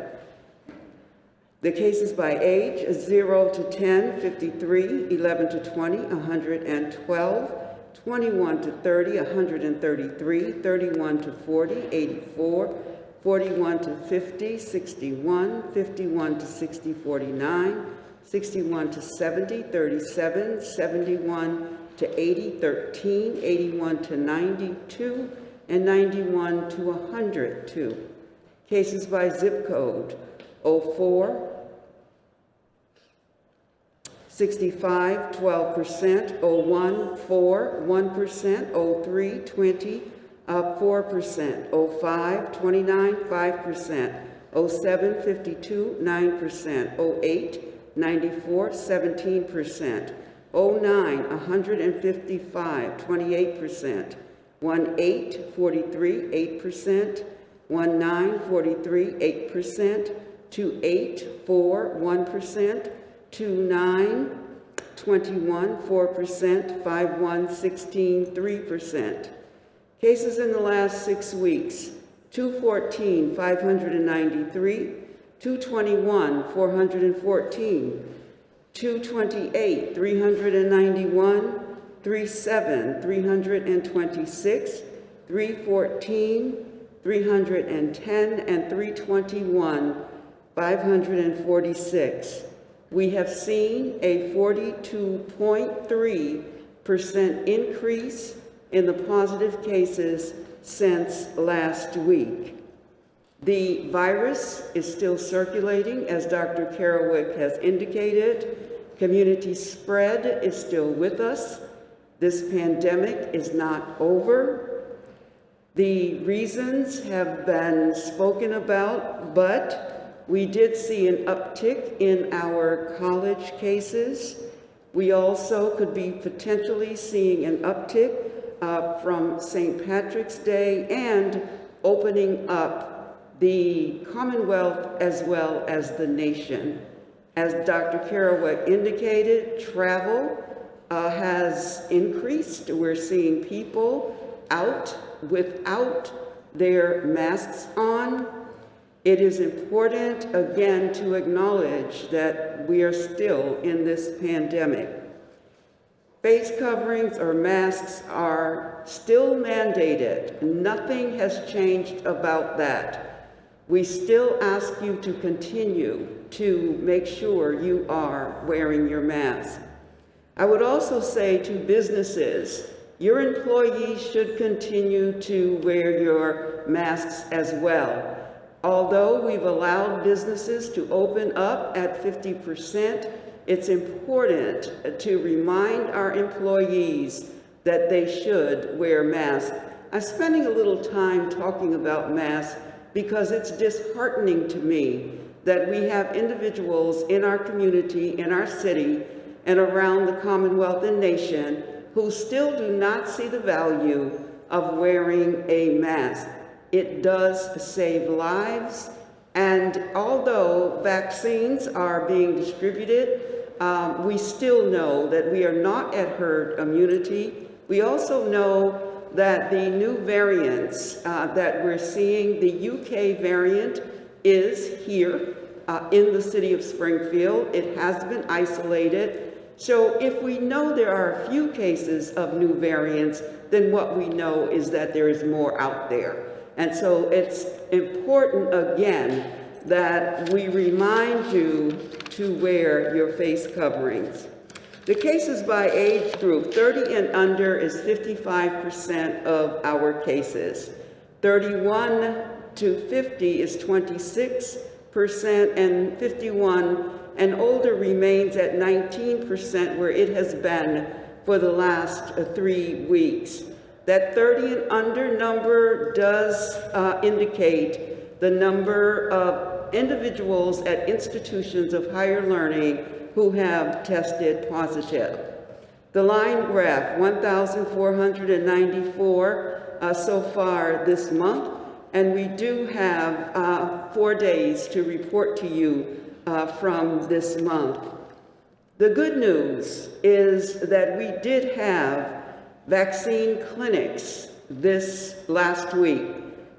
S6: The cases by age: 0 to 10, 53, 11 to 20, 112, 21 to 30, 133, 31 to 40, 84, 41 to 50, 61, 51 to 60, 49, 61 to 70, 37, 71 to 80, 13, 81 to 92, and 91 to 102. Cases by zip code: 04, 65, 12%, 01, 4, 1%, 03, 20, 4%, 05, 29, 5%, 07, 52, 9%, 08, 94, 17%, 09, 155, 28%, 18, 43, 8%, 19, 43, 8%, 28, 4, 1%, 29, 21, 4%, 51, 16, 3%. Cases in the last 6 weeks: 214, 593, 221, 414, 228, 391, 37, 326, 314, 310, and 321, 546. We have seen a 42.3% increase in the positive cases since last week. The virus is still circulating, as Dr. Kerouac has indicated. Community spread is still with us. This pandemic is not over. The reasons have been spoken about, but we did see an uptick in our college cases. We also could be potentially seeing an uptick from St. Patrick's Day and opening up the Commonwealth as well as the nation. As Dr. Kerouac indicated, travel has increased. We're seeing people out without their masks on. It is important, again, to acknowledge that we are still in this pandemic. Face coverings or masks are still mandated. Nothing has changed about that. We still ask you to continue to make sure you are wearing your mask. I would also say to businesses, your employees should continue to wear your masks as well. Although we've allowed businesses to open up at 50%, it's important to remind our employees that they should wear masks. I'm spending a little time talking about masks because it's disheartening to me that we have individuals in our community, in our city, and around the Commonwealth and nation who still do not see the value of wearing a mask. It does save lives, and although vaccines are being distributed, we still know that we are not at herd immunity. We also know that the new variants that we're seeing, the UK variant is here in the city of Springfield. It has been isolated. So if we know there are a few cases of new variants, then what we know is that there is more out there. And so it's important, again, that we remind you to wear your face coverings. The cases by age group, 30 and under is 55% of our cases. 31 to 50 is 26%, and 51 and older remains at 19%, where it has been for the last 3 weeks. That 30 and under number does indicate the number of individuals at institutions of higher learning who have tested positive. The line graph, 1,494 so far this month, and we do have 4 days to report to you from this month. The good news is that we did have vaccine clinics this last week.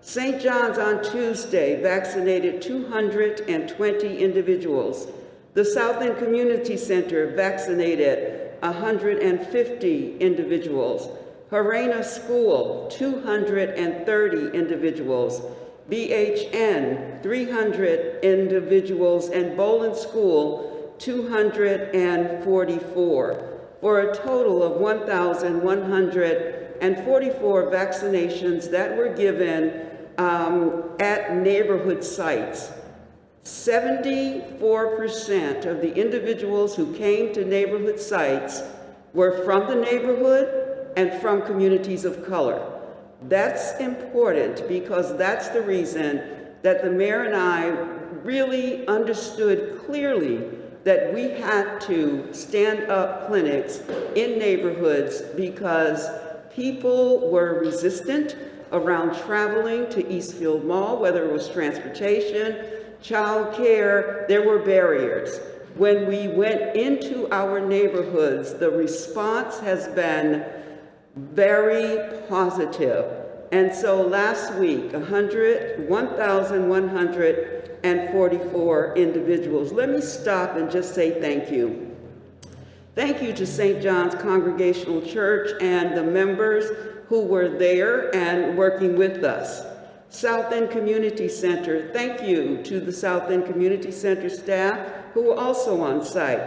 S6: St. John's on Tuesday vaccinated 220 individuals. The South End Community Center vaccinated 150 individuals. Harena School, 230 individuals. BHN, 300 individuals, and Bolin School, 244, for a total of 1,144 vaccinations that were given at neighborhood sites. 74% of the individuals who came to neighborhood sites were from the neighborhood and from communities of color. That's important because that's the reason that the mayor and I really understood clearly that we had to stand up clinics in neighborhoods because people were resistant around traveling to Eastfield Mall, whether it was transportation, childcare, there were barriers. When we went into our neighborhoods, the response has been very positive. And so last week, 1,144 individuals. Let me stop and just say thank you. Thank you to St. John's Congregational Church and the members who were there and working with us. South End Community Center, thank you to the South End Community Center staff who were also on site.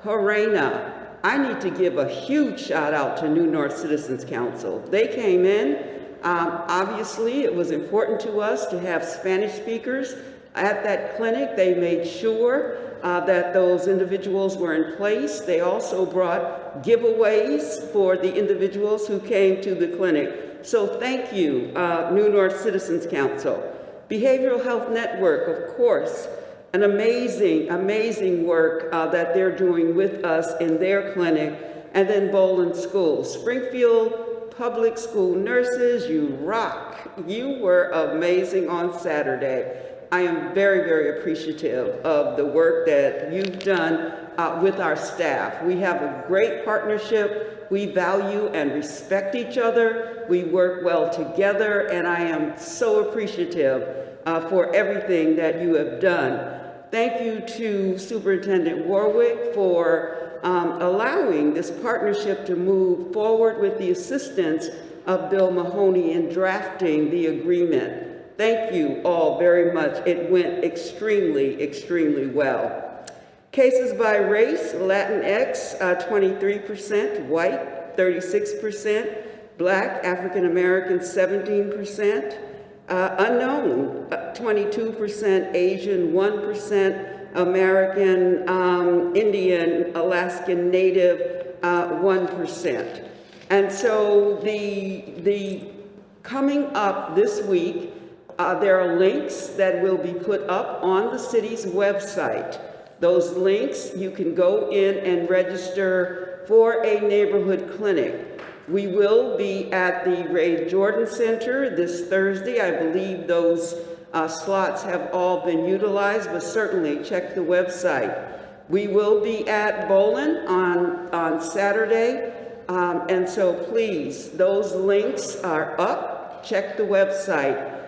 S6: Harena, I need to give a huge shout out to New North Citizens Council. They came in. Obviously, it was important to us to have Spanish speakers at that clinic. They made sure that those individuals were in place. They also brought giveaways for the individuals who came to the clinic. So thank you, New North Citizens Council. Behavioral Health Network, of course, an amazing work that they're doing with us in their clinic, and then Bowling School. Springfield Public School nurses, you rock. You were amazing on Saturday. I am very, very appreciative of the work that you've done with our staff. We have a great partnership. We value and respect each other. We work well together, and I am so appreciative for everything that you have done. Thank you to Superintendent Warwick for allowing this partnership to move forward with the assistance of Bill Mahoney in drafting the agreement. Thank you all very much. It went extremely, extremely well. Cases by race, Latinx, 23%, white, 36%, Black, African American, 17%, unknown, 22%, Asian, 1%, American, Indian, Alaskan Native, 1%. And so the coming up this week, there are links that will be put up on the city's website. Those links, you can go in and register for a neighborhood clinic. We will be at the Ray Jordan Center this Thursday. I believe those slots have all been utilized, but certainly check the website. We will be at Bowling on Saturday, and so please, those links are up. Check the website.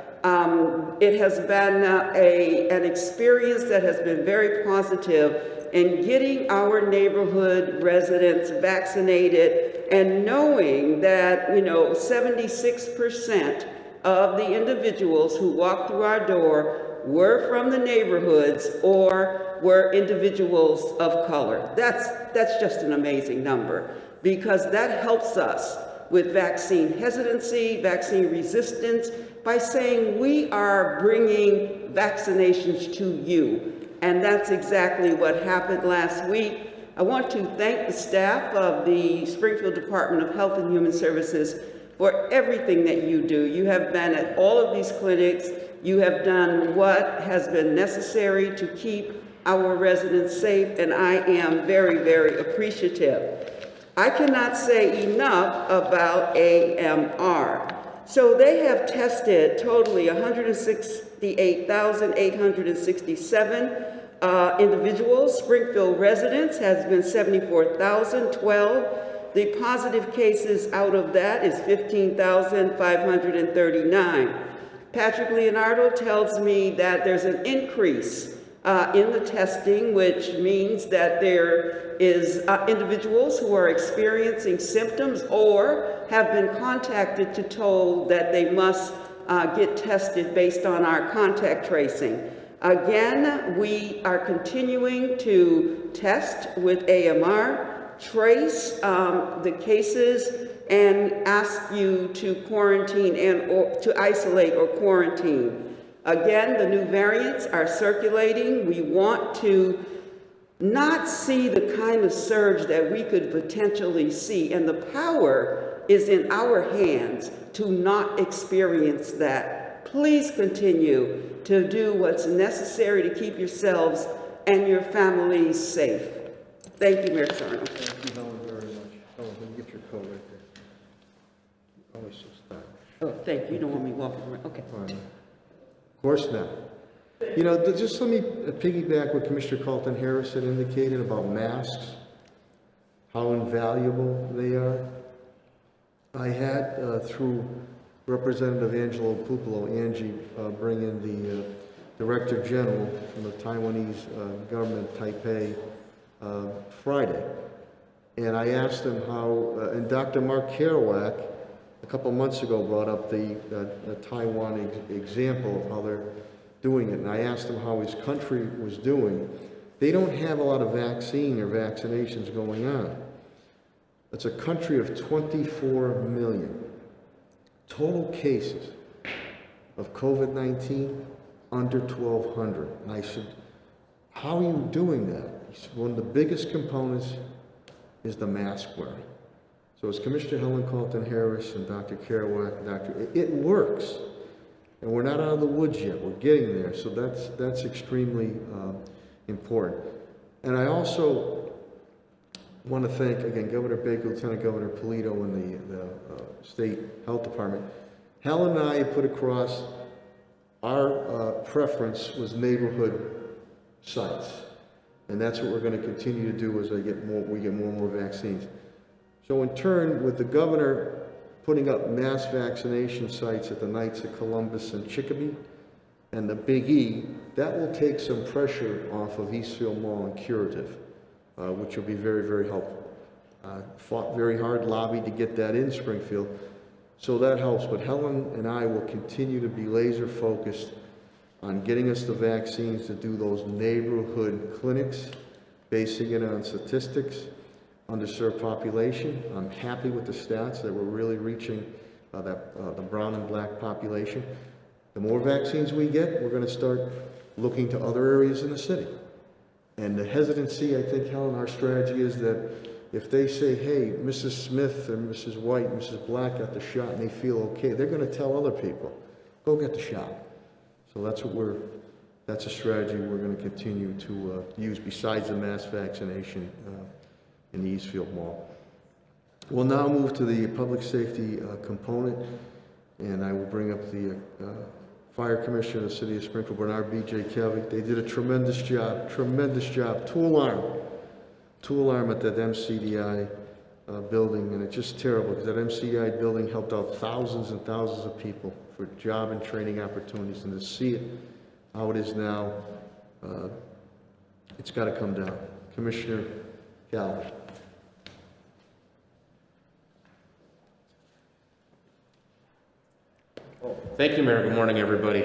S6: It has been an experience that has been very positive in getting our neighborhood residents vaccinated and knowing that, 76% of the individuals who walked through our door were from the neighborhoods or were individuals of color. That's just an amazing number, because that helps us with vaccine hesitancy, vaccine resistance, by saying we are bringing vaccinations to you. And that's exactly what happened last week. I want to thank the staff of the Springfield Department of Health and Human Services for everything that you do. You have been at all of these clinics. You have done what has been necessary to keep our residents safe, and I am very, very appreciative. I cannot say enough about AMR. So they have tested totally 168,867 individuals. Springfield residents has been 74,012. The positive cases out of that is 15,539. Patrick Leonardo tells me that there's an increase in the testing, which means that there is individuals who are experiencing symptoms or have been contacted to told that they must get tested based on our contact tracing. Again, we are continuing to test with AMR, trace the cases, and ask you to quarantine or to isolate or quarantine. Again, the new variants are circulating. We want to not see the kind of surge that we could potentially see, and the power is in our hands to not experience that. Please continue to do what's necessary to keep yourselves and your families safe. Thank you, Mayor Sarno.
S1: Thank you, Helen, very much. Oh, let me get your coat right there. Always so stylish.
S6: Oh, thank you. You don't want me walking around? Okay.
S1: All right. Of course not. Just let me piggyback what Commissioner Carlton Harris had indicated about masks, how invaluable they are. I had, through Representative Angelo Pupolo, Angie, bring in the Director General from the Taiwanese government, Taipei, Friday. And I asked him how, and Dr. Mark Kerouac, a couple months ago, brought up the Taiwan example of how they're doing it. And I asked him how his country was doing. They don't have a lot of vaccine or vaccinations going on. It's a country of 24 million. Total cases of COVID-19, under 1,200. And I said, how are you doing that? He said, one of the biggest components is the mask wearing. So as Commissioner Helen Carlton-Harris and Dr. Kerouac, it works. And we're not out of the woods yet. We're getting there. So that's extremely important. And I also want to thank, again, Governor Baker, Lieutenant Governor Polito, and the State Health Department. Helen and I put across our preference was neighborhood sites. And that's what we're going to continue to do as we get more and more vaccines. So in turn, with the governor putting up mass vaccination sites at the Knights of Columbus and Chicopee and the Big E, that will take some pressure off of Eastfield Mall and Curative, which will be very, very helpful. Fought very hard, lobbied to get that in Springfield, so that helps. But Helen and I will continue to be laser focused on getting us the vaccines to do those neighborhood clinics, basing it on statistics, underserved population. I'm happy with the stats that we're really reaching the brown and black population. The more vaccines we get, we're going to start looking to other areas in the city. And the hesitancy, I think, Helen, our strategy is that if they say, hey, Mrs. Smith or Mrs. White, Mrs. Black got the shot and they feel okay, they're going to tell other people, go get the shot. So that's a strategy we're going to continue to use besides the mass vaccination in the Eastfield Mall. We'll now move to the public safety component, and I will bring up the Fire Commissioner of the City of Springfield, Bernard B.J. Kelvey. They did a tremendous job. Two alarm at that MCDI building, and it's just terrible because that MCDI building helped out thousands and thousands of people for job and training opportunities, and to see it how it is now, it's got to come down. Commissioner Kelvey.
S7: Thank you, Mayor. Good morning, everybody.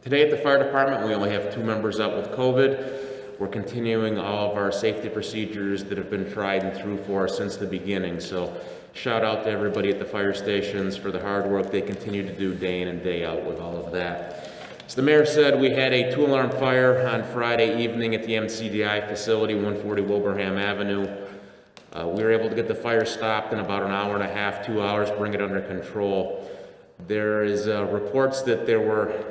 S7: Today at the fire department, we only have 2 members out with COVID. We're continuing all of our safety procedures that have been tried and true for us since the beginning. So shout out to everybody at the fire stations for the hard work they continue to do day in and day out with all of that. As the mayor said, we had a 2-alarm fire on Friday evening at the MCDI facility, 140 Wilbraham Avenue. We were able to get the fire stopped in about an hour and a half, 2 hours, bring it under control. There is reports that there were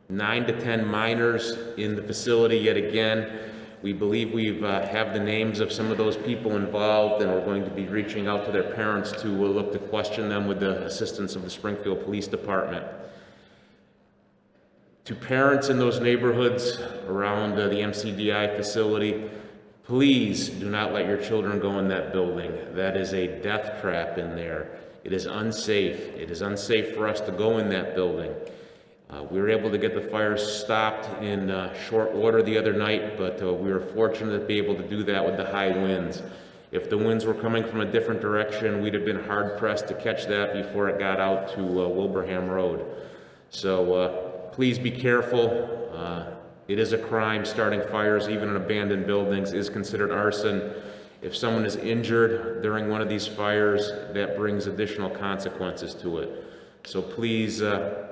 S7: 9 to 10 minors in the facility yet again. We believe we have the names of some of those people involved, and we're going to be reaching out to their parents to look to question them with the assistance of the Springfield Police Department. To parents in those neighborhoods around the MCDI facility, please do not let your children go in that building. That is a death trap in there. It is unsafe. It is unsafe for us to go in that building. We were able to get the fire stopped in short order the other night, but we were fortunate to be able to do that with the high winds. If the winds were coming from a different direction, we'd have been hard-pressed to catch that before it got out to Wilbraham Road. So please be careful. It is a crime. Starting fires, even in abandoned buildings, is considered arson. If someone is injured during one of these fires, that brings additional consequences to it. So please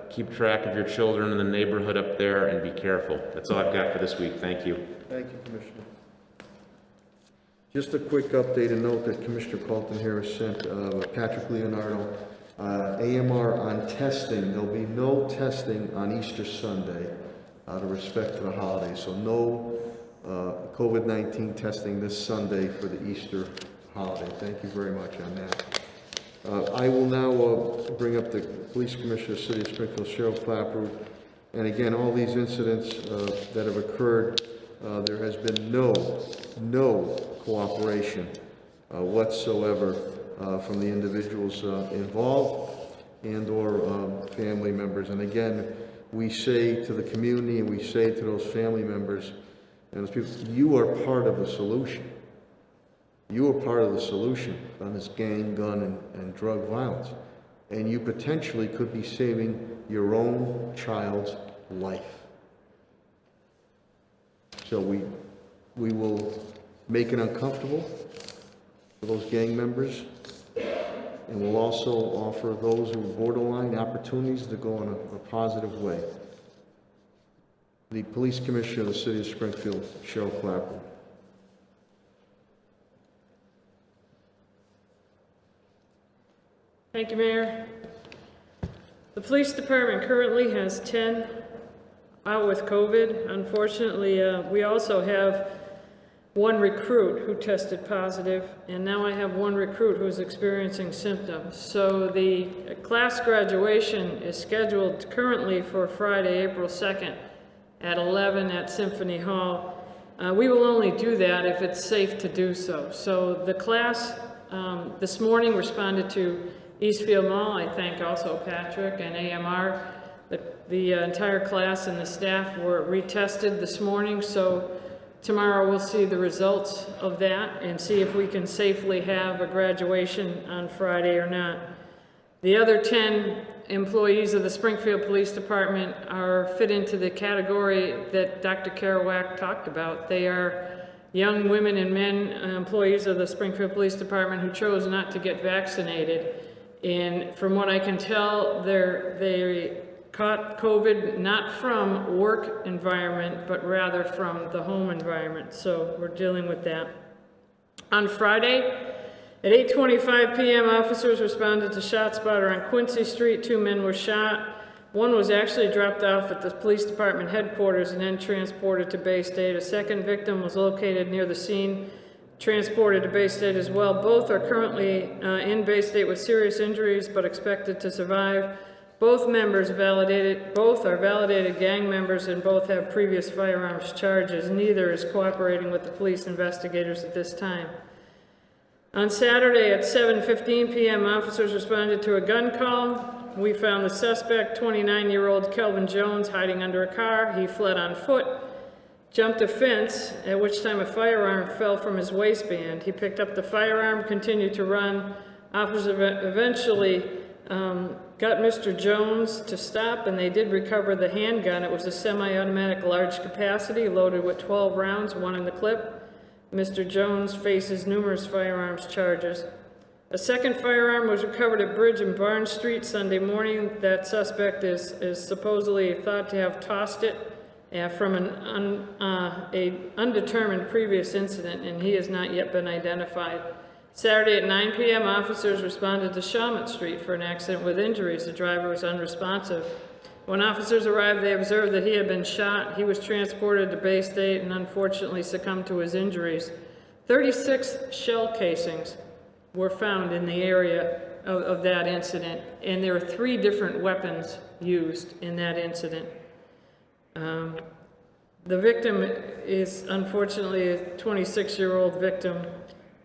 S7: keep track of your children in the neighborhood up there and be careful. That's all I've got for this week. Thank you.
S1: Thank you, Commissioner. Just a quick update and note that Commissioner Carlton-Harris sent Patrick Leonardo AMR on testing. There'll be no testing on Easter Sunday out of respect for the holiday. So no COVID-19 testing this Sunday for the Easter holiday. Thank you very much on that. I will now bring up the Police Commissioner of the City of Springfield, Cheryl Clapper. And again, all these incidents that have occurred, there has been no cooperation whatsoever from the individuals involved and or family members. And again, we say to the community and we say to those family members and those people, you are part of the solution. You are part of the solution on this gang, gun, and drug violence. And you potentially could be saving your own child's life. So we will make it uncomfortable. for those gang members. And we'll also offer those who are borderline opportunities to go in a positive way. The Police Commissioner of the City of Springfield, Cheryl Clapper.
S8: Thank you, Mayor. The police department currently has 10 out with COVID. Unfortunately, we also have one recruit who tested positive, and now I have one recruit who's experiencing symptoms. So the class graduation is scheduled currently for Friday, April 2nd at 11 at Symphony Hall. We will only do that if it's safe to do so. So the class this morning responded to Eastfield Mall. I thank also Patrick and AMR. The entire class and the staff were retested this morning, so tomorrow we'll see the results of that and see if we can safely have a graduation on Friday or not. The other 10 employees of the Springfield Police Department are fit into the category that Dr. Kerouac talked about. They are young women and men, employees of the Springfield Police Department who chose not to get vaccinated. And from what I can tell, they caught COVID not from work environment, but rather from the home environment. So we're dealing with that. On Friday, at 8:25 p.m., officers responded to ShotSpotter on Quincy Street. 2 men were shot. One was actually dropped off at the police department headquarters and then transported to Bay State. A second victim was located near the scene, transported to Bay State as well. Both are currently in Bay State with serious injuries, but expected to survive. Both are validated gang members, and both have previous firearms charges. Neither is cooperating with the police investigators at this time. On Saturday at 7:15 p.m., officers responded to a gun call. We found the suspect, 29-year-old Kelvin Jones, hiding under a car. He fled on foot, jumped a fence, at which time a firearm fell from his waistband. He picked up the firearm, continued to run. Officers eventually got Mr. Jones to stop, and they did recover the handgun. It was a semi-automatic large capacity loaded with 12 rounds, 1 in the clip. Mr. Jones faces numerous firearms charges. A second firearm was recovered at Bridge and Barn Street Sunday morning. That suspect is supposedly thought to have tossed it from an undetermined previous incident, and he has not yet been identified. Saturday at 9 p.m., officers responded to Shawmut Street for an accident with injuries. The driver was unresponsive. When officers arrived, they observed that he had been shot. He was transported to Bay State and unfortunately succumbed to his injuries. 36 shell casings were found in the area of that incident, and there are 3 different weapons used in that incident. The victim is unfortunately a 26-year-old victim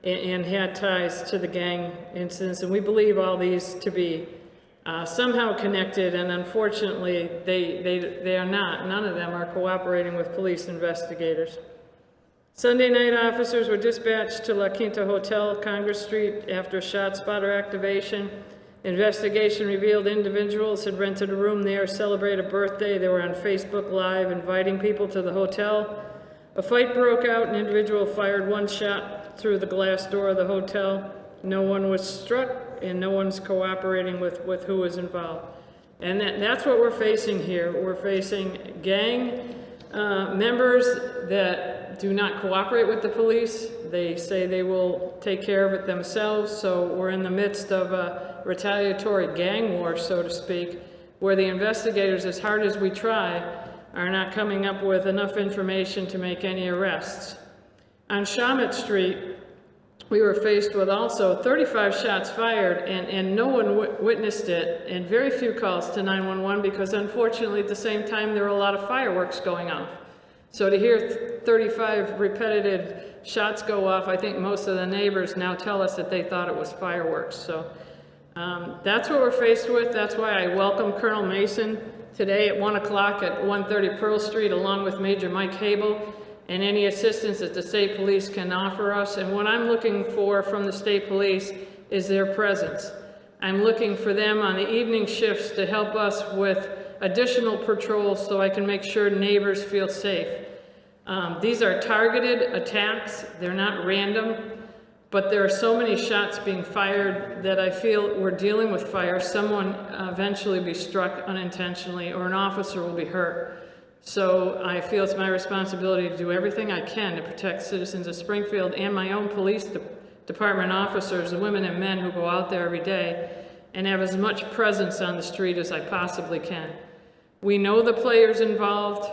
S8: and had ties to the gang incidents, and we believe all these to be somehow connected, and unfortunately they are not. None of them are cooperating with police investigators. Sunday night, officers were dispatched to La Quinta Hotel, Congress Street, after ShotSpotter activation. Investigation revealed individuals had rented a room there, celebrate a birthday. They were on Facebook Live inviting people to the hotel. A fight broke out. An individual fired 1 shot through the glass door of the hotel. No one was struck, and no one's cooperating with who was involved. And that's what we're facing here. We're facing gang members that do not cooperate with the police. They say they will take care of it themselves, so we're in the midst of a retaliatory gang war, so to speak, where the investigators, as hard as we try, are not coming up with enough information to make any arrests. On Shawmut Street, we were faced with also 35 shots fired, and no one witnessed it, and very few calls to 911 because unfortunately at the same time there were a lot of fireworks going off. So to hear 35 repeated shots go off, I think most of the neighbors now tell us that they thought it was fireworks. So that's what we're faced with. That's why I welcome Colonel Mason today at 1 o'clock at 130 Pearl Street, along with Major Mike Hable, and any assistance that the state police can offer us. And what I'm looking for from the state police is their presence. I'm looking for them on the evening shifts to help us with additional patrols so I can make sure neighbors feel safe. These are targeted attacks. They're not random. But there are so many shots being fired that I feel we're dealing with fire. Someone eventually be struck unintentionally, or an officer will be hurt. So I feel it's my responsibility to do everything I can to protect citizens of Springfield and my own police department officers, the women and men who go out there every day, and have as much presence on the street as I possibly can. We know the players involved.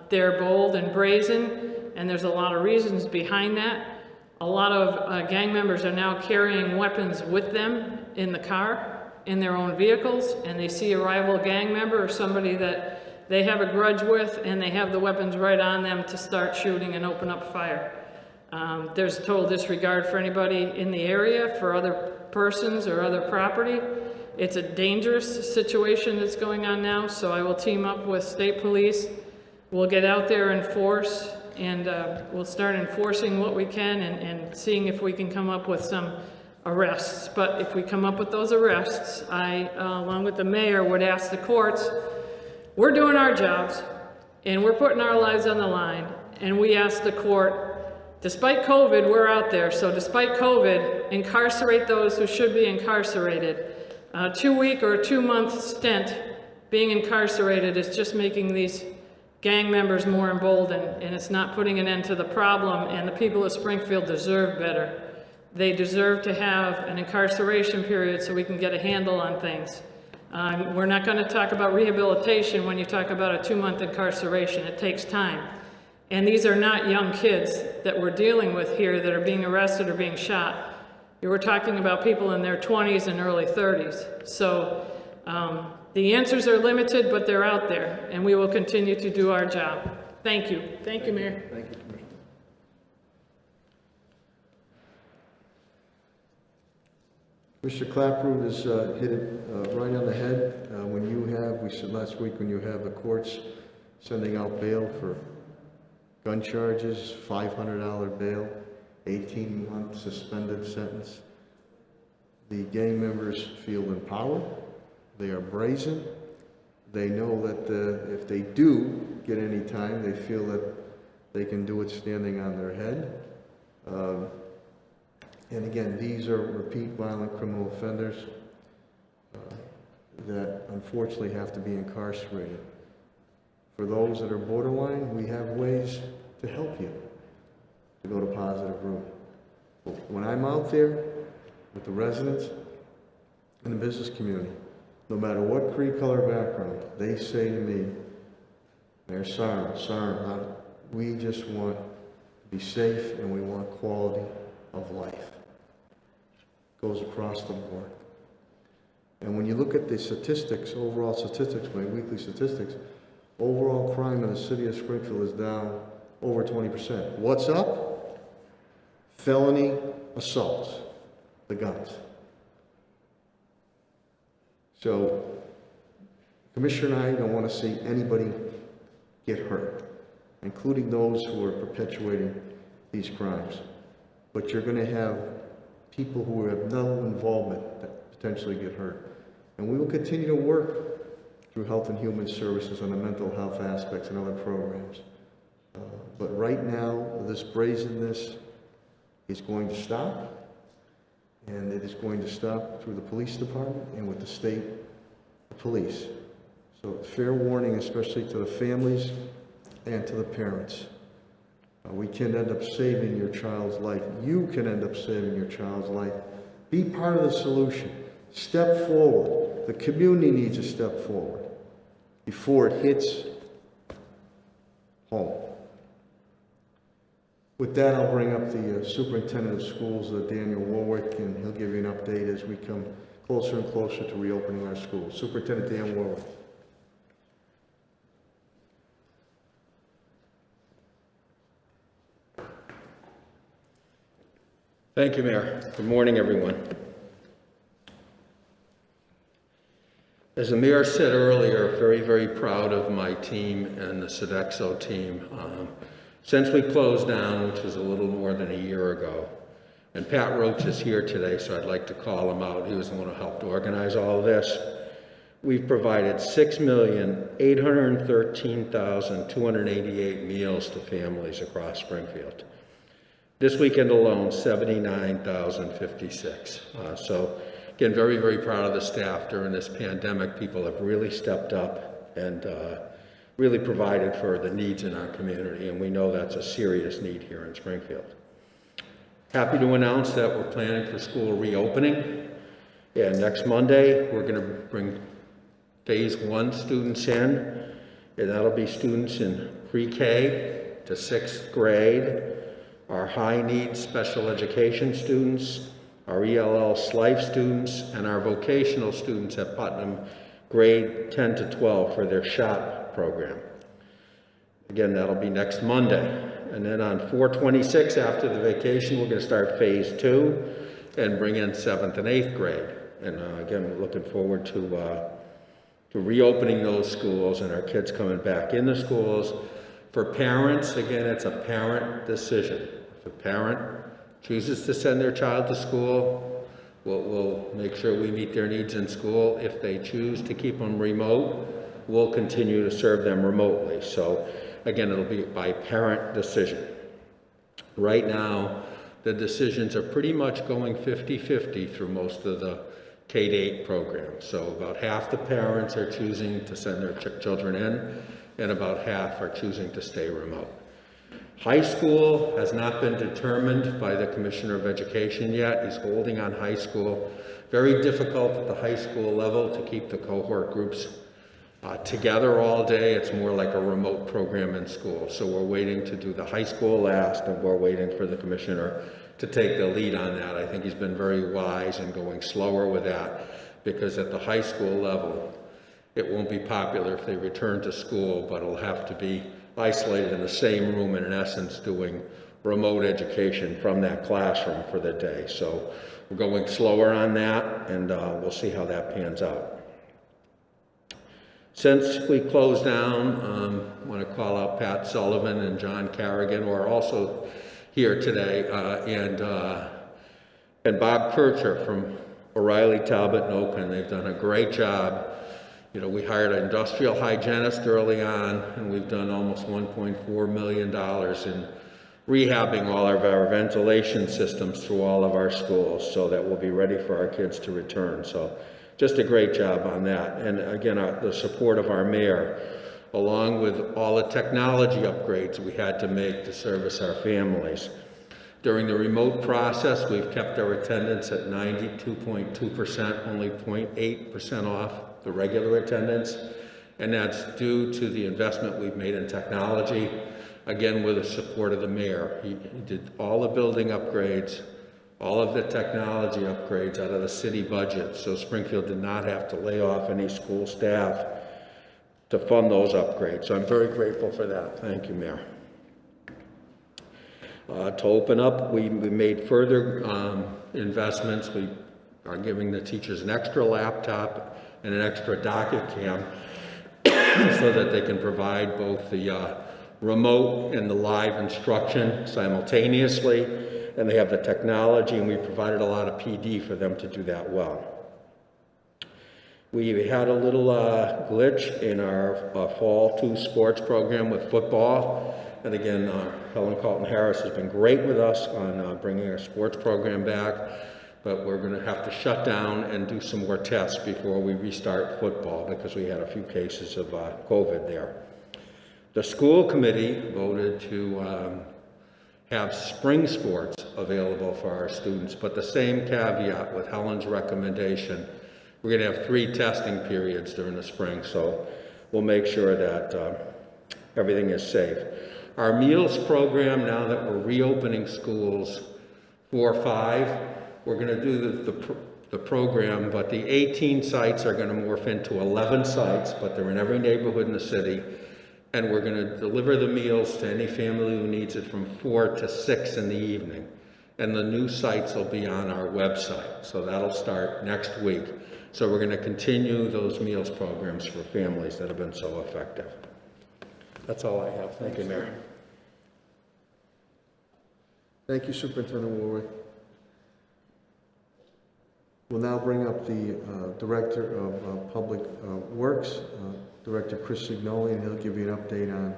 S8: They're bold and brazen, and there's a lot of reasons behind that. A lot of gang members are now carrying weapons with them in the car, in their own vehicles, and they see a rival gang member or somebody that they have a grudge with, and they have the weapons right on them to start shooting and open up fire. There's total disregard for anybody in the area, for other persons or other property. It's a dangerous situation that's going on now, so I will team up with state police. We'll get out there and enforce, and we'll start enforcing what we can and seeing if we can come up with some arrests. But if we come up with those arrests, I, along with the mayor, would ask the courts, we're doing our jobs, and we're putting our lives on the line, and we ask the court, despite COVID, we're out there, so despite COVID, incarcerate those who should be incarcerated. A 2-week or a 2-month stint being incarcerated is just making these gang members more emboldened, and it's not putting an end to the problem, and the people of Springfield deserve better. They deserve to have an incarceration period so we can get a handle on things. We're not going to talk about rehabilitation when you talk about a 2-month incarceration. It takes time. And these are not young kids that we're dealing with here that are being arrested or being shot. We're talking about people in their 20s and early 30s. So the answers are limited, but they're out there, and we will continue to do our job. Thank you. Thank you, Mayor.
S1: Thank you, Commissioner. Mr. Clapper has hit it right on the head. When you have, we said last week, when you have the courts sending out bail for gun charges, $500 bail, 18-month suspended sentence, the gang members feel empowered. They are brazen. They know that if they do get any time, they feel that they can do it standing on their head. And again, these are repeat violent criminal offenders that unfortunately have to be incarcerated. For those that are borderline, we have ways to help you to go to positive route. When I'm out there with the residents and the business community, no matter what creed, color, background, they say to me, Mayor Sarn, we just want to be safe and we want quality of life. Goes across the board. And when you look at the statistics, overall statistics, my weekly statistics, overall crime in the city of Springfield is down over 20%. What's up? Felony assaults, the guns. So, Commissioner and I don't want to see anybody get hurt, including those who are perpetuating these crimes. But you're going to have people who have no involvement that potentially get hurt. And we will continue to work through Health and Human Services on the mental health aspects and other programs. But right now, this brazenness is going to stop, and it is going to stop through the police department and with the state police. So fair warning, especially to the families and to the parents. We can end up saving your child's life. You can end up saving your child's life. Be part of the solution. Step forward. The community needs to step forward before it hits home. With that, I'll bring up the Superintendent of Schools, Daniel Warwick, and he'll give you an update as we come closer and closer to reopening our schools. Superintendent Dan Warwick.
S2: Thank you, Mayor. Good morning, everyone. As the Mayor said earlier, very, very proud of my team and the Sodexo team. Since we closed down, which was a little more than a year ago, and Pat Roach is here today, so I'd like to call him out. He was the one who helped organize all of this. We've provided 6,813,288 meals to families across Springfield. This weekend alone, 79,056. So again, very, very proud of the staff during this pandemic. People have really stepped up and really provided for the needs in our community, and we know that's a serious need here in Springfield. Happy to announce that we're planning for school reopening. And next Monday, we're going to bring phase 1 students in, and that'll be students in pre-K to 6th grade, our high needs special education students, our ELL SLIFE students, and our vocational students at Putnam, grade 10 to 12 for their SHOP program. Again, that'll be next Monday. And then on 4/26, after the vacation, we're going to start phase 2 and bring in 7th and 8th grade. And again, we're looking forward to reopening those schools and our kids coming back in the schools. For parents, again, it's a parent decision. If a parent chooses to send their child to school, we'll make sure we meet their needs in school. If they choose to keep them remote, we'll continue to serve them remotely. So again, it'll be by parent decision. Right now, the decisions are pretty much going 50-50 through most of the K-8 programs. So about half the parents are choosing to send their children in, and about half are choosing to stay remote. High school has not been determined by the Commissioner of Education yet. He's holding on high school. Very difficult at the high school level to keep the cohort groups together all day. It's more like a remote program in school. So we're waiting to do the high school last, and we're waiting for the Commissioner to take the lead on that. I think he's been very wise in going slower with that, because at the high school level, it won't be popular if they return to school, but it'll have to be isolated in the same room and in essence doing remote education from that classroom for the day. So we're going slower on that, and we'll see how that pans out. Since we closed down, I want to call out Pat Sullivan and John Carrigan, who are also here today, and Bob Kircher from O'Reilly, Talbot, and Oaken. They've done a great job. You know, we hired an industrial hygienist early on, and we've done almost $1.4 million in rehabbing all of our ventilation systems through all of our schools so that we'll be ready for our kids to return. So just a great job on that. And again, the support of our mayor, along with all the technology upgrades we had to make to service our families. During the remote process, we've kept our attendance at 92.2%, only 0.8% off the regular attendance, and that's due to the investment we've made in technology, again with the support of the mayor. He did all the building upgrades, all of the technology upgrades out of the city budget, so Springfield did not have to lay off any school staff to fund those upgrades. So I'm very grateful for that. Thank you, Mayor. To open up, we made further investments. We are giving the teachers an extra laptop and an extra docket cam so that they can provide both the remote and the live instruction simultaneously, and they have the technology, and we provided a lot of PD for them to do that well. We had a little glitch in our Fall 2 sports program with football, and again, Helen Carlton-Harris has been great with us on bringing our sports program back, but we're going to have to shut down and do some more tests before we restart football because we had a few cases of COVID there. The school committee voted to have spring sports available for our students, but the same caveat with Helen's recommendation. We're going to have 3 testing periods during the spring, so we'll make sure that everything is safe. Our meals program, now that we're reopening schools 4-5, we're going to do the program, but the 18 sites are going to morph into 11 sites, but they're in every neighborhood in the city. And we're going to deliver the meals to any family who needs it from 4 to 6 in the evening. And the new sites will be on our website. So that'll start next week. So we're going to continue those meals programs for families that have been so effective. That's all I have. Thank you, Mayor.
S1: Thank you, Superintendent Warwick. We'll now bring up the Director of Public Works, Director Chris Signoli, and he'll give you an update on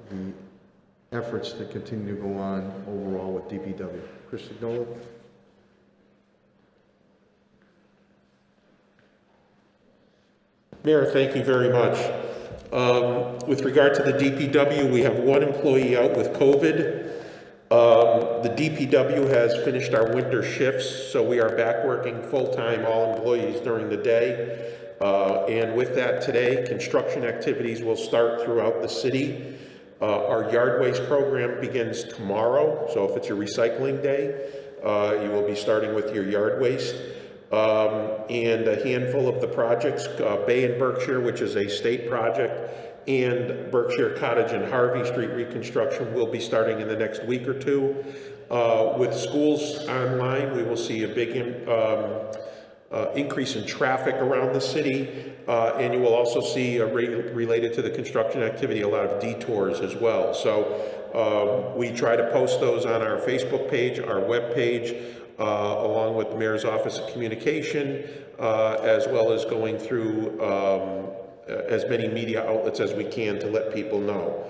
S1: the efforts that continue to go on overall with DPW. Chris Signola?
S2: Mayor, thank you very much. With regard to the DPW, we have one employee out with COVID. The DPW has finished our winter shifts, so we are back working full-time, all employees during the day. And with that today, construction activities will start throughout the city. Our yard waste program begins tomorrow, so if it's your recycling day, you will be starting with your yard waste. And a handful of the projects, Bay and Berkshire, which is a state project, and Berkshire Cottage and Harvey Street reconstruction will be starting in the next week or two. With schools online, we will see a big increase in traffic around the city, and you will also see, related to the construction activity, a lot of detours as well. So we try to post those on our Facebook page, our web page, along with the Mayor's Office of Communication, as well as going through as many media outlets as we can to let people know.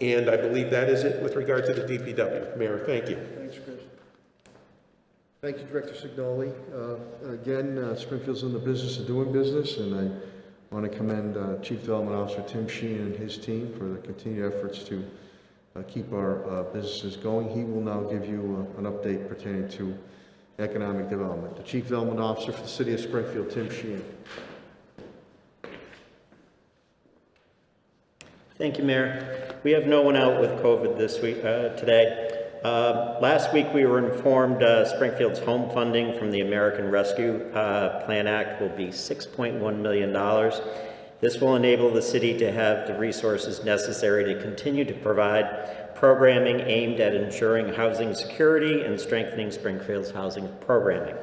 S2: And I believe that is it with regard to the DPW. Mayor, thank you.
S1: Thanks, Chris. Thank you, Director Signoli. Again, Springfield's in the business of doing business, and I want to commend Chief Development Officer Tim Sheehan and his team for the continued efforts to keep our businesses going. He will now give you an update pertaining to economic development. The Chief Development Officer for the City of Springfield, Tim Sheehan.
S9: Thank you, Mayor. We have no one out with COVID this week, today. Last week we were informed Springfield's home funding from the American Rescue Plan Act will be $6.1 million. This will enable the city to have the resources necessary to continue to provide programming aimed at ensuring housing security and strengthening Springfield's housing programming.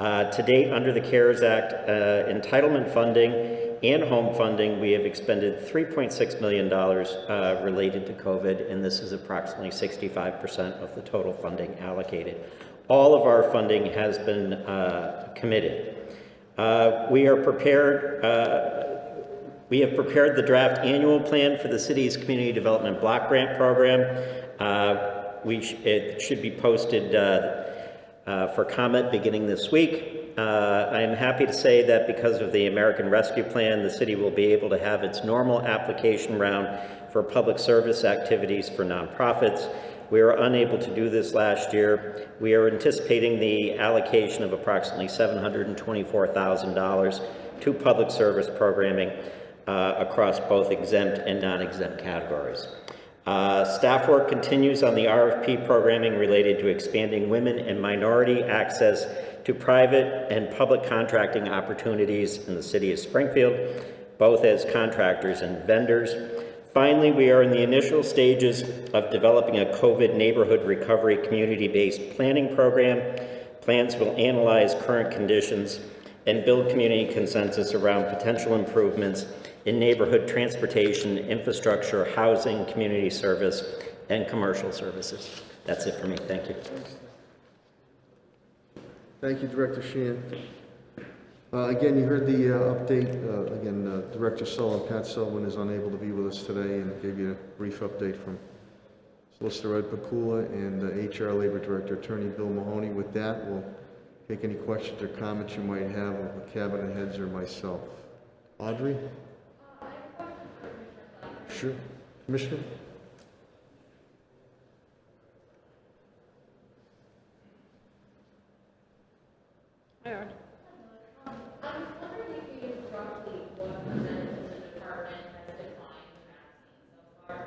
S9: To date, under the CARES Act entitlement funding and home funding, we have expended $3.6 million related to COVID, and this is approximately 65% of the total funding allocated. All of our funding has been committed. We have prepared the draft annual plan for the city's community development block grant program. It should be posted for comment beginning this week. I am happy to say that because of the American Rescue Plan, the city will be able to have its normal application round for public service activities for nonprofits. We were unable to do this last year. We are anticipating the allocation of approximately $724,000 to public service programming across both exempt and non-exempt categories. Staff work continues on the RFP programming related to expanding women and minority access to private and public contracting opportunities in the city of Springfield, both as contractors and vendors. Finally, we are in the initial stages of developing a COVID neighborhood recovery community-based planning program. Plans will analyze current conditions and build community consensus around potential improvements in neighborhood transportation, infrastructure, housing, community service, and commercial services. That's it for me. Thank you.
S1: Thank you, Director Sheehan. Again, you heard the update. Director Sullivan, Pat Sullivan, is unable to be with us today and gave you a brief update from Solicitor Ed Pakula and HR Labor Director Attorney Bill Mahoney. With that, we'll take any questions or comments you might have of the cabinet heads or myself. Audrey? Sure. Commissioner?
S8: Hi, Art.
S3: I was wondering if you knew roughly what percentage of the department has declined vaccines so far?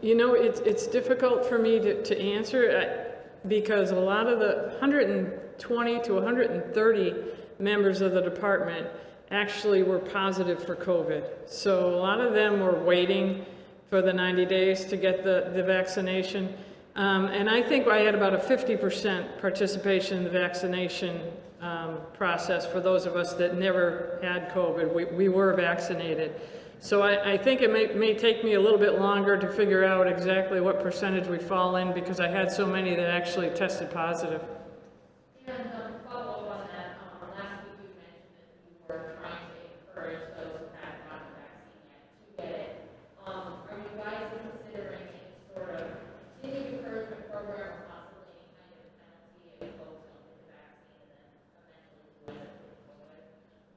S8: You know, it's difficult for me to answer because a lot of the 120 to 130 members of the department actually were positive for COVID. So a lot of them were waiting for the 90 days to get the vaccination. And I think I had about a 50% participation in the vaccination process for those of us that never had COVID. We were vaccinated. So I think it may take me a little bit longer to figure out exactly what percentage we fall in because I had so many that actually tested positive.
S3: And follow up on that, last week you mentioned that you were trying to encourage those who have not gotten the vaccine yet to get it. Are you guys in the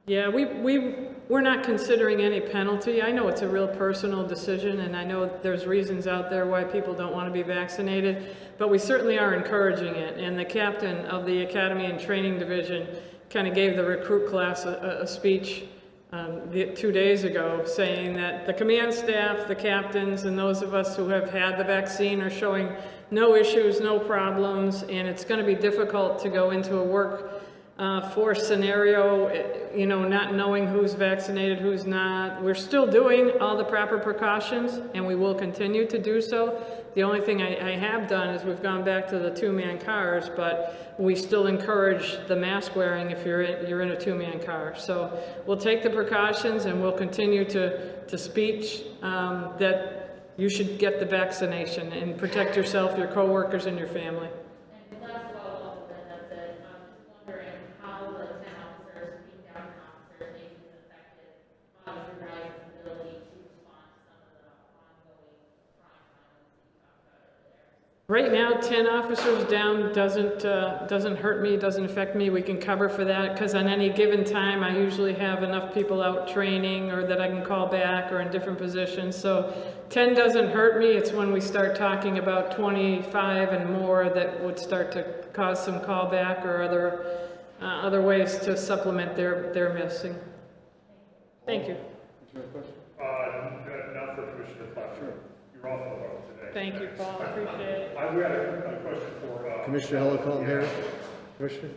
S8: Yeah, we're not considering any penalty. I know it's a real personal decision, and I know there's reasons out there why people don't want to be vaccinated, but we certainly are encouraging it. And the captain of the Academy and Training Division kind of gave the recruit class a speech 2 days ago, saying that the command staff, the captains, and those of us who have had the vaccine are showing no issues, no problems, and it's going to be difficult to go into a workforce scenario, you know, not knowing who's vaccinated, who's not. We're still doing all the proper precautions, and we will continue to do so. The only thing I have done is we've gone back to the two-man cars, but we still encourage the mask wearing if you're in a two-man car. So we'll take the precautions, and we'll continue to speech that you should get the vaccination and protect yourself, your coworkers, and your family.
S3: And last follow-up, then that's it. I'm just wondering how the 10 officers, being down officers, maybe is affected by your guys' ability to respond to some of the ongoing crime violence that you talked about earlier.
S8: Right now, 10 officers down doesn't hurt me, doesn't affect me. We can cover for that because on any given time, I usually have enough people out training or that I can call back or in different positions. So 10 doesn't hurt me. It's when we start talking about 25 and more that would start to cause some callback or other ways to supplement their missing. Thank you.
S4: Not for Commissioner Fletcher. You're off the hook today.
S8: Thank you, Paul. Appreciate it.
S4: I've got a question for
S1: Commissioner Hellicott here. Commissioner?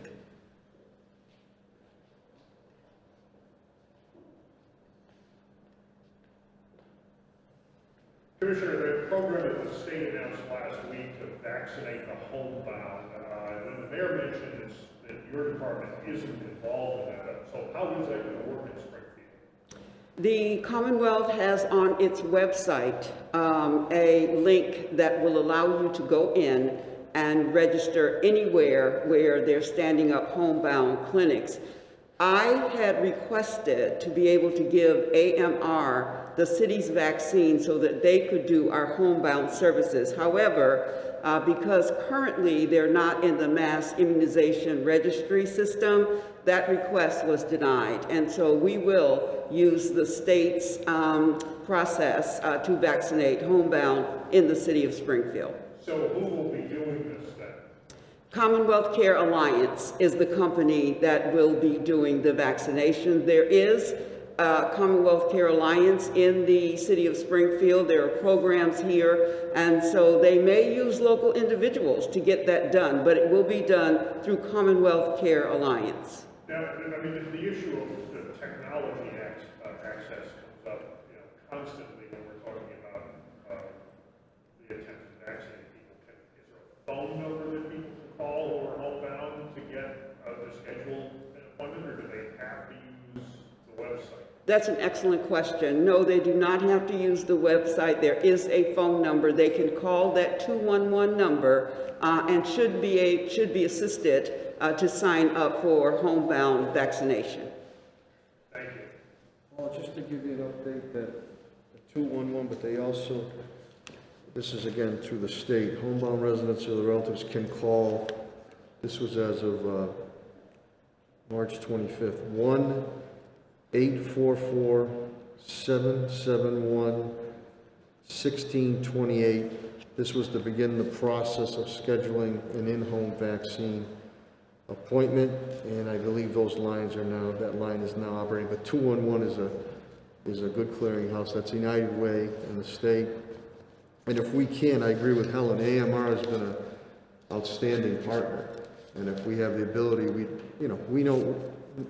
S4: Commissioner, the program that the state announced last week to vaccinate the homebound, and the mayor mentioned that your department isn't involved in that. So how is that going to work in Springfield?
S6: The Commonwealth has on its website a link that will allow you to go in and register anywhere where they're standing up homebound clinics. I had requested to be able to give AMR the city's vaccine so that they could do our homebound services. However, because currently they're not in the mass immunization registry system, that request was denied. And so we will use the state's process to vaccinate homebound in the city of Springfield.
S4: So who will be doing this then?
S6: Commonwealth Care Alliance is the company that will be doing the vaccination. There is Commonwealth Care Alliance in the city of Springfield. There are programs here, and so they may use local individuals to get that done, but it will be done through Commonwealth Care Alliance.
S4: Now, I mean, the issue of the technology access comes up, you know, constantly when we're talking about the attempt to vaccinate people. Is there a phone number that people can call who are homebound to get to schedule an appointment, or do they have to use the website?
S6: That's an excellent question. No, they do not have to use the website. There is a phone number. They can call that 211 number and should be assisted to sign up for homebound vaccination.
S4: Thank you.
S1: Well, just to give you an update, that the 211, but they also, this is again through the state, homebound residents or the relatives can call, this was as of March 25th, 1-844-771-1628. This was to begin the process of scheduling an in-home vaccine appointment, and I believe those lines are now, that line is now operating, but 211 is a good clearinghouse. That's United Way in the state. And if we can, I agree with Helen, AMR has been an outstanding partner. And if we have the ability, we know,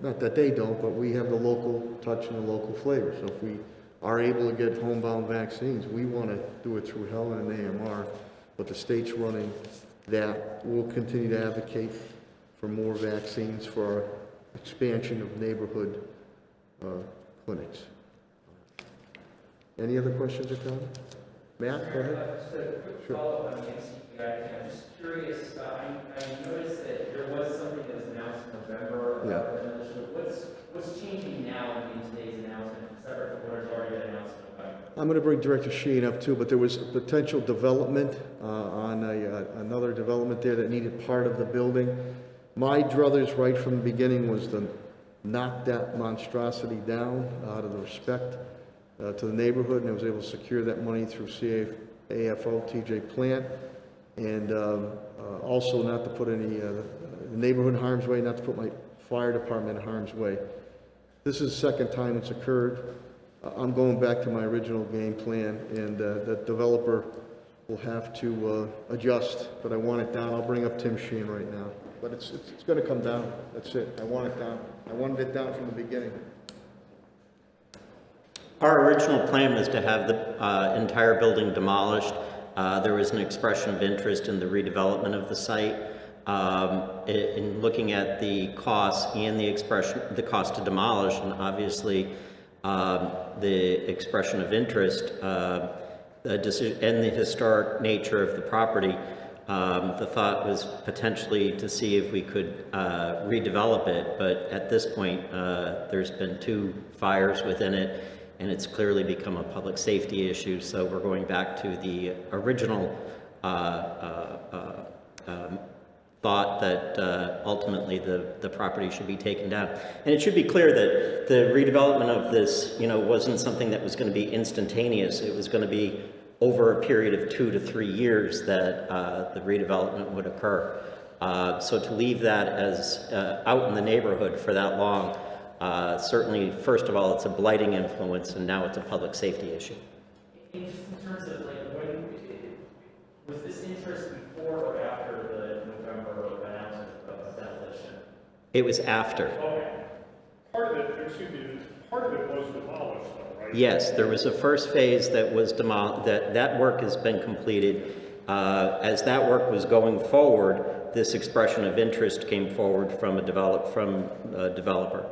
S1: not that they don't, but we have the local touch and the local flavor. So if we are able to get homebound vaccines, we want to do it through Helen and AMR, but the state's running that. We'll continue to advocate for more vaccines for our expansion of neighborhood clinics. Any other questions or comments? Matt, go ahead.
S5: Just a quick
S1: Sure.
S5: follow-up on the MCPI. I'm just curious, I noticed that there was something that was announced in November about the demolition. What's changing now in today's announcement, separate from what has already been announced in November?
S1: I'm going to bring Director Sheehan up too, but there was a potential development on another development there that needed part of the building. My druthers right from the beginning was the knocked that monstrosity down out of the respect to the neighborhood, and I was able to secure that money through AFO, TJ Plant, and also not to put any the neighborhood in harm's way, not to put my fire department in harm's way. This is the second time it's occurred. I'm going back to my original game plan, and the developer will have to adjust, but I want it down. I'll bring up Tim Sheehan right now. But it's going to come down. That's it. I want it down. I wanted it down from the beginning.
S9: Our original plan was to have the entire building demolished. There was an expression of interest in the redevelopment of the site. In looking at the costs and the cost to demolish, and obviously the expression of interest and the historic nature of the property, the thought was potentially to see if we could redevelop it, but at this point there's been 2 fires within it, and it's clearly become a public safety issue, so we're going back to the original thought that ultimately the property should be taken down. And it should be clear that the redevelopment of this, wasn't something that was going to be instantaneous. It was going to be over a period of 2 to 3 years that the redevelopment would occur. So to leave that as out in the neighborhood for that long, certainly, first of all, it's a blighting influence, and now it's a public safety issue.
S5: And just in terms of when was this interest before or after the November announcement of demolition?
S9: It was after.
S5: Okay.
S4: Part of it was demolished though, right?
S9: Yes, there was a first phase that was demolished, that work has been completed. As that work was going forward, this expression of interest came forward from a developer.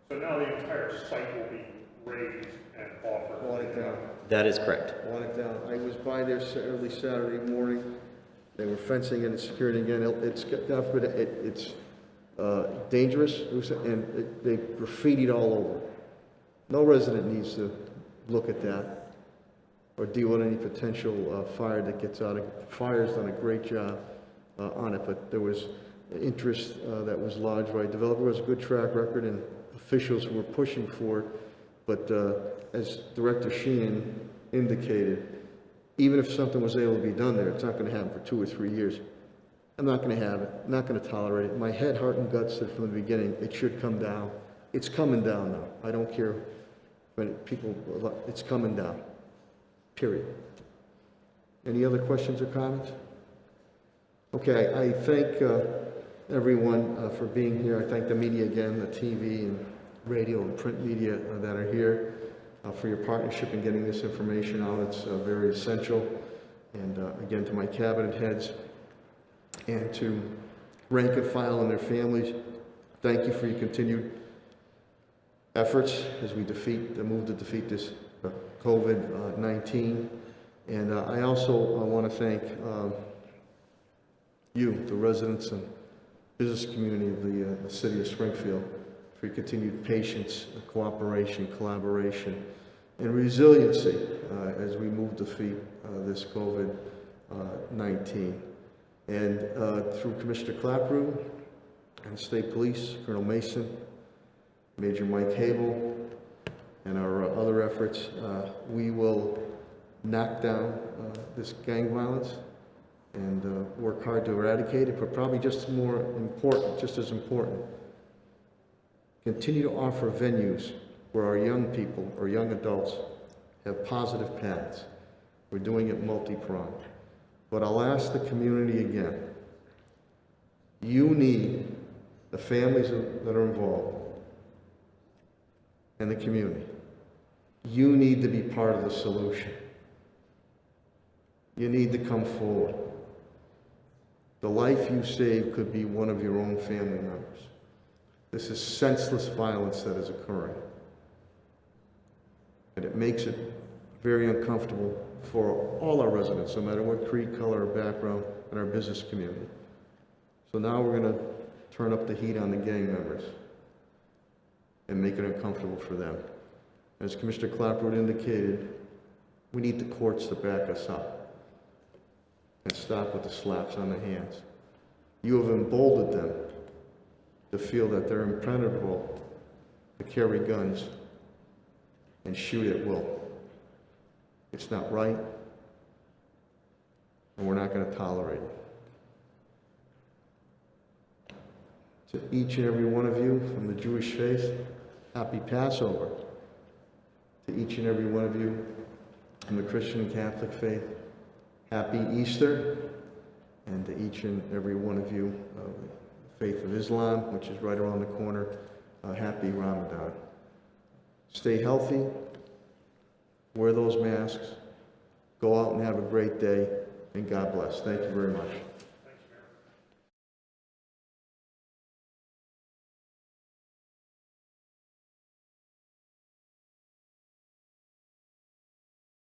S4: So now the entire site will be raised and offered.
S1: I want it down.
S9: That is correct.
S1: I want it down. I was by there early Saturday morning. They were fencing and securing again. It's dangerous, and they graffitied all over. No resident needs to look at that or deal with any potential fire that gets out. Fire's done a great job on it, but there was interest that was lodged by a developer. It was a good track record, and officials who were pushing for it. But as Director Sheehan indicated, even if something was able to be done there, it's not going to happen for 2 or 3 years. I'm not going to have it. I'm not going to tolerate it. My head, heart, and gut said from the beginning, it should come down. It's coming down now. I don't care when people, it's coming down. Period. Any other questions or comments? Okay, I thank everyone for being here. I thank the media again, the TV and radio and print media that are here for your partnership in getting this information out. It's very essential. And again, to my cabinet heads and to rank and file and their families, thank you for your continued efforts as we move to defeat this COVID-19. And I also want to thank you, the residents and business community of the city of Springfield, for your continued patience, cooperation, collaboration, and resiliency as we move to defeat this COVID-19. And through Commissioner Clapper and State Police, Colonel Mason, Major Mike Habel, and our other efforts, we will knock down this gang violence and work hard to eradicate it, but probably just as important, continue to offer venues where our young people or young adults have positive paths. We're doing it multi-pronged. But I'll ask the community again, you need the families that are involved and the community. You need to be part of the solution. You need to come forward. The life you save could be one of your own family members. This is senseless violence that is occurring. And it makes it very uncomfortable for all our residents, no matter what creed, color, or background, in our business community. So now we're going to turn up the heat on the gang members and make it uncomfortable for them. As Commissioner Clapper indicated, we need the courts to back us up and stop with the slaps on the hands. You have emboldened them to feel that they're impenetrable to carry guns and shoot at will. It's not right, and we're not going to tolerate it. To each and every one of you from the Jewish faith, happy Passover. To each and every one of you from the Christian and Catholic faith, happy Easter. And to each and every one of you of the faith of Islam, which is right around the corner, happy Ramadan. Stay healthy, wear those masks, go out and have a great day, and God bless. Thank you very much.